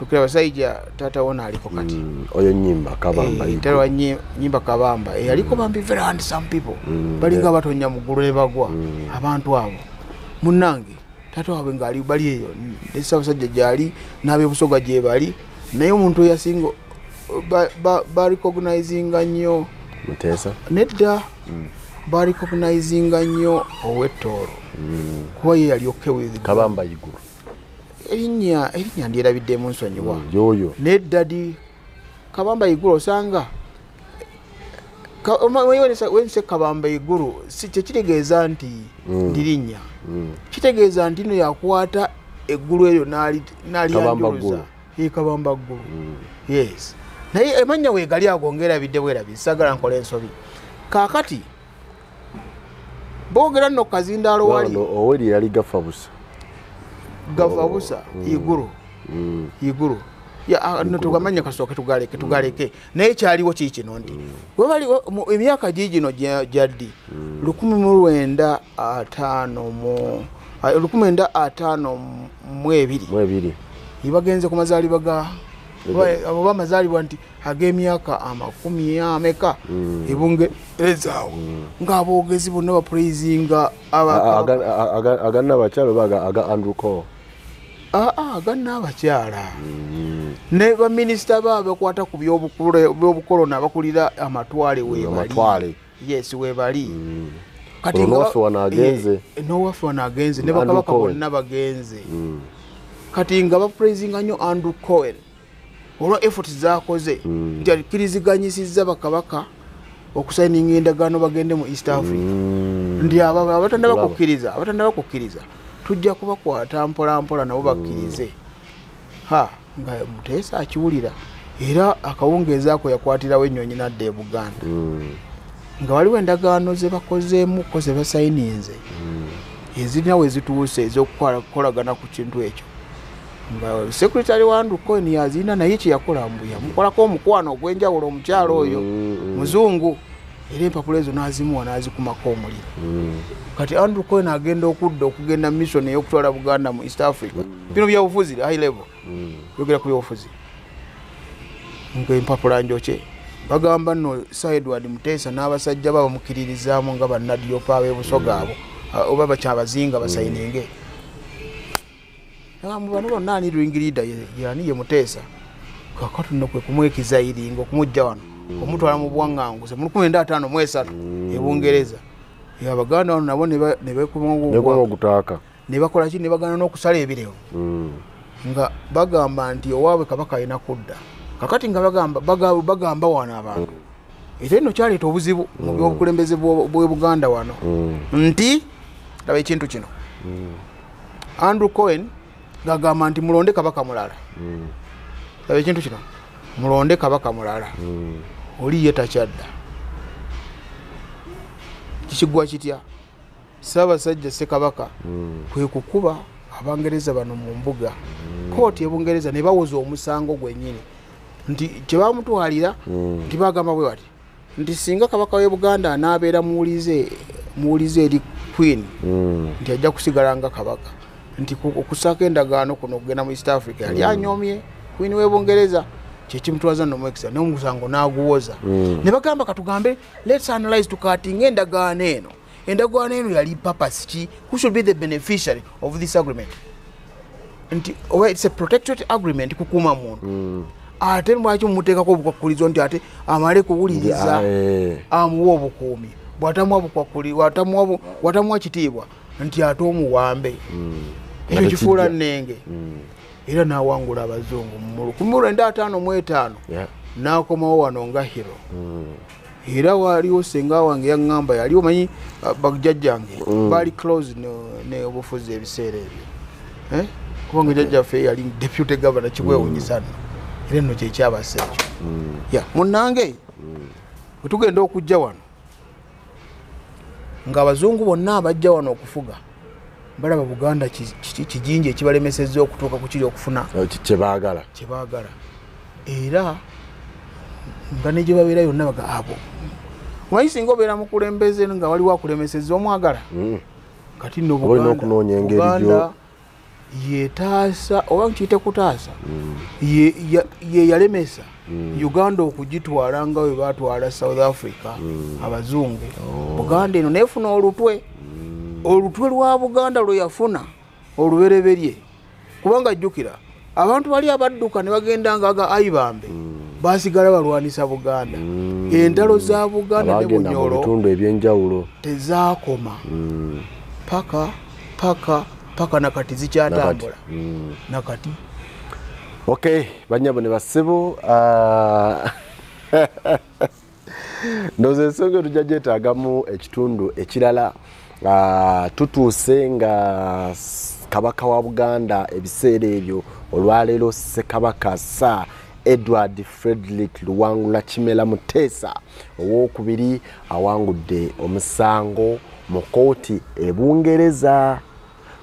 [SPEAKER 2] Lukira Bashaija tata wona aliko kati
[SPEAKER 1] oyo nyimba kabamba
[SPEAKER 2] tata wa nyimba kabamba aliko bambi very handsome people balinga batonya mugulu ne bagwa abantu abo munange tata wawe ngali bali eyo ndesa basajja jali nabe busoga je bali naye omuntu yasingo ba recognizing nnyo
[SPEAKER 1] Mutesa
[SPEAKER 2] nedda ba recognizing nnyo owetoro kuba ye yali okewe
[SPEAKER 1] kabamba iguru
[SPEAKER 2] erinya ndira bidde mu nsonyiwa
[SPEAKER 1] yoyo
[SPEAKER 2] nedda di kabamba iguru osanga wense kabamba iguru si kitegeeza nti ndirinya kitegeeza nti no yakwata eggulu eryo nali yanjuluza kabamba ggulu yes naye emanya weegali agongera bidde bwerabi sagala nkola ensobi kakati boogera nno kazindaalo wali
[SPEAKER 1] oweri yali gafa busa iguru no tugamanya kasooke tugaleke naye kyaliwo kiki kino nti webali emyaka gigino gyaddi 1952 ibagenze ku mazaalibwa ga abo amazaalibwa nti ag'emyaka 10 ameka ebungerezaawo ng'aboogezi bonna bapraising aganna abakyalo baga aga Andrew Cole
[SPEAKER 2] aganna abakyala ne baminisita baabe kwata ku byobukoloni abakulira amatwale webali yes webali
[SPEAKER 1] kati nowaffe wanagenze
[SPEAKER 2] ne bakabaka bonna bagenze kati nga bapraising nnyo Andrew Cohen olwa effort zaakoze nti akiriziganyisizza bakabaka okusaininga endagaano bagende mu East Africa ndi abatanda bakukkiriza tujja kubakwata mpola nabo bakkirize nga Mutesa akiwulira era akawungeezi ako yakwatirawo ennyonyi nadda e Buganda nga waliwo endagaano ze bakozeemuko ze basayininze ezirina we zituuse ez'okukolagana ku kintu ekyo nga secretary wa Andrew Cohen yazina naye kyeyakola mbuya mukolako omukwano ogw'enjawulo omukyalo oyo muzungu era empapula ezo n'azimuwa n'azikumako omuliro kati Andrew Cohen agenda okugenda mission ey'okutwala Buganda mu East Africa bino byabufuzi high level yogera ku byabufuzi ng'empapula njoke bagamba nno Edward Mutesa n'abasajja baba mukiririzaamu nga bannadiopa ab'ebusoga abo oba bakyabazinga basayininge bano bonna ani ringirida yani ye Mutesa kakati nno kwe kumwekiza iringo kumujja wano omutwala mu bwanganguze mu 1953 e Bungereza Abaganda wano nabo ne beekuma
[SPEAKER 1] ogutaaka
[SPEAKER 2] ne bakola ki ne bagana n'okusala ebirewo nga bagamba nti owaabwe kabaka alina kudda kakati nga bagamba wano abantu era eno kyaleeta obuzibu mu byobukulembeze bwe Buganda wano nti laba ekintu kino Andrew Cohen gagamba nti mulonde kabaka mulala laba ekintu kino mulonde kabaka mulala oli ye takyadda kikigwa kitya Ssaabasajja Ssekabaka kwe kukuba Abangereza bano mu mbuga kooti y'Ebungereza ne bawoza omusango gwennyini nti kye bamutwalira nti bagamba bwe bati nti singa kabaka w'e Buganda anaabeera muwulize eri Queen nti ajja kusigala nga kabaka nti okusaka endagaano kuno okugenda mu East Africa yali anyoomye Queen w'e Bungereza kyekimutwaza n'omwekisa n'omusango n'aguwoza ne bagamba katugambe let's analyze tukatinga endagaano eno yali purpose ki who should be the beneficiary of this agreement nti it's a protectorate agreement kukuuma muntu ate lwaki mumuteekako obukwakkulizo nti ate amale kuwuliriza amuwa obukuumi bwatamuwa kitiibwa nti ate omuwambe ekyo kifuula nnenge era n'awangula abazungu mu 1955 n'akomawo wano nga hero era waliwo senga wange yaŋŋamba yali omanyi bajjajjange baali close ne obufuzi ebiseera ebyo kubanga jjajjaffe yali deputy governor kibwewunyisa nno era nno kyekyabasa ekyo munnange bwe tugenda okujja wano ng'abazungu bonna abajja wano okufuga balaba Buganda kijinji ekibalemesezza okutuuka ku kiri okufuna
[SPEAKER 1] kyebaagala
[SPEAKER 2] era nga ne gye babeera yonna baga abo omanyi singa obeera mu kulembeze nga waliwo akulemeseza omwagala kati nno Buganda yetaasa oba nkiyite kutaasa ye yalemesa Uganda okugitwala nga we baatwala South Africa abazungu Buganda eno neefuna olutwe lwa Buganda lwe yafuna olubereberye kubanga jjukira abantu bali abadduka ne bagenda nga Ayibambe basigala balwanisa Buganda entalo za Buganda ne Bunyoro
[SPEAKER 1] bitundu ebyenjawulo
[SPEAKER 2] tezaakoma paka nakati zikyatambula nakati
[SPEAKER 1] okay banyabo ne basebo ndoze ensonga tujja gyetaagamu ekitundu ekirala tutuuse nga kabaka wa Buganda ebiseera ebyo olwaleero Ssekabaka Sir Edward Frederick Luwangula Kimera Muteesa owookubiri awangudde omusango mu kkooti e Bungereza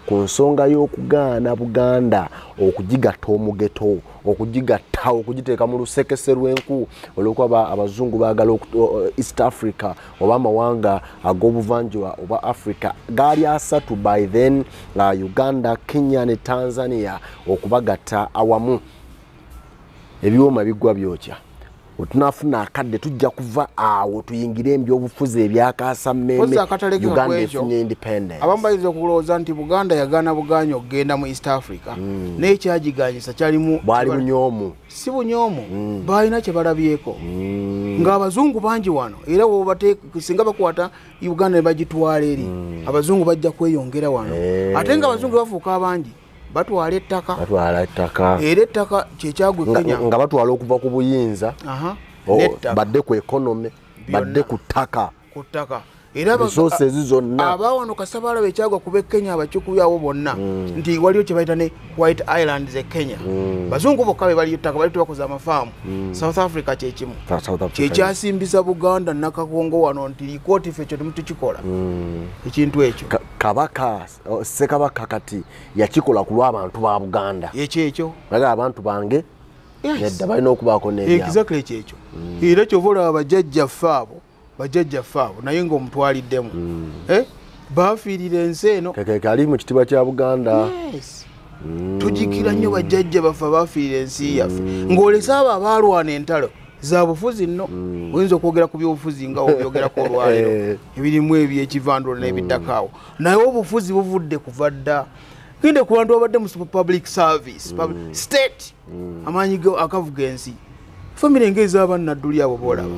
[SPEAKER 1] ku nsonga y'okugaana Buganda okugigatta omugeto okugigatta okugiteeka mu lusekese lw'enku olw'okuba abazungu baagala East Africa oba amawanga ag'obuvanjuba oba Africa gaali asatu by then Uganda, Kenya ne Tanzania okubagatta awamu ebyoma biggwa byokya otunafuna akadde tujja kuva awo tuyingire ebyobufuzi ebyakaasa mmeme Uganda efunye independence
[SPEAKER 2] abamu bayinza okulowooza nti Buganda yagaana bugaanyi okugenda mu East Africa n'ekyagiganyisa kyalimu
[SPEAKER 1] bwali bunyoomu
[SPEAKER 2] si bunyoomu balina kye balabyeko ng'abazungu bangi wano era singa bakwata Uganda ne bagitwala eri abazungu bajja kweyongera wano ate ng'abazungu bafuuka abangi batwala ettaka era ettaka kyekyagwe Kenya
[SPEAKER 1] nga batwala okuva ku buyinza badde ku economy badde ku ttaka era resources zonna
[SPEAKER 2] abawano Kasabala bekyagwa kuba Kenya abakikuyawo bonna nti waliyo kye bayita ne White Islands e Kenya bazungu bokka be bali ettaka bali tubakoza amafaamu South Africa kyekimu kyekyasimbisa Buganda nakakongo wano nti likooti ffe ekyo temutukikola ekintu ekyo
[SPEAKER 1] kabaka Ssekabaka kati yakikola ku lw'abantu ba Buganda
[SPEAKER 2] ekyo
[SPEAKER 1] baga abantu bange nedda balina okubaako n'ebyabo
[SPEAKER 2] exactly ekyo era kyova olaba bajjajjaffe abo naye ng'omutwaliddemu baafiirira ensi eno
[SPEAKER 1] kali mu kitiibwa kya Buganda
[SPEAKER 2] tujjukira nnyo bajjajja baffe baafiirira ensi yaffe ng'olese abo abaalwana entalo za bufuzi nno oyinza okwogera ku byobufuzi nga obyogerako olwaleero ebirimu ebyekivandula n'ebiddakaawo naye obufuzi buvudde kuva dda gende ku bantu babadde mu public service state amaanyi akavuga ensi family ng'ez'abannadduli abo boolaba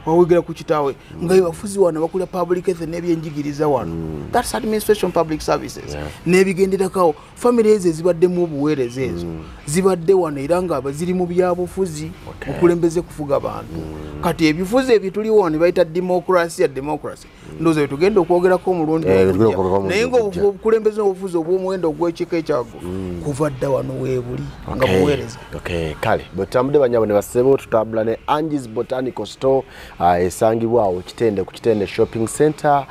[SPEAKER 2] wawegera ku kitaawe nga bafuzi wano bakulira public health n'ebyenjigiriza wano that's administration public services n'ebigenderakawo family ezo ezibaddemu obuweereza ezo zibadde wano era nga ziri mu byabufuzi okulembeze kufuga abantu kati ebifuzi ebituliwo wano bayita democracy ndowooza tugenda okwogerako omulundi naye ng'obukulembeze obufuzi obw'omuwendo ogw'ekika ekyago kuva dda wano weebuli nga buweereza
[SPEAKER 1] kale bwetutambudde banyabo ne basebo tutambula ne Angie's Botanical Store esangibwa awo Kitende ku Kitende Shopping Center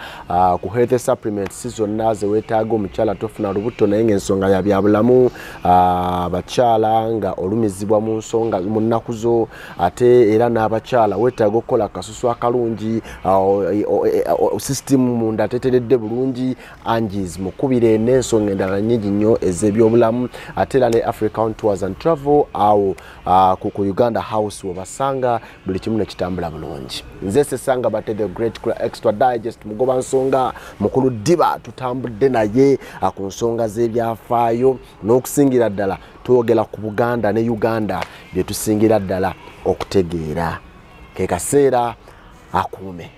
[SPEAKER 1] ku health supplements zonna ze weetaaga omukyala tofuna lubuto naye ng'ensonga ya byabulamu abakyala nga olumizibwa mu nsonga mu nnaku zo ate era n'abakyala weetaaga okukola akasusu akalungi system munda teteredde bulungi Angie's mukubire n'ensonga endala nnyingi nnyo ez'ebyobulamu ate era ne African Tours and Travel awo ku Uganda House wabasanga buli kimu ne kitambula bulungi nze Sesanga Bate the Great Extra Digest mugoba nsonga mukulu Diba tutambudde naye ku nsonga z'ebyafaayo n'okusingira ddala twogera ku Buganda ne Uganda bye tusingira ddala okutegeera ke kaseera akuume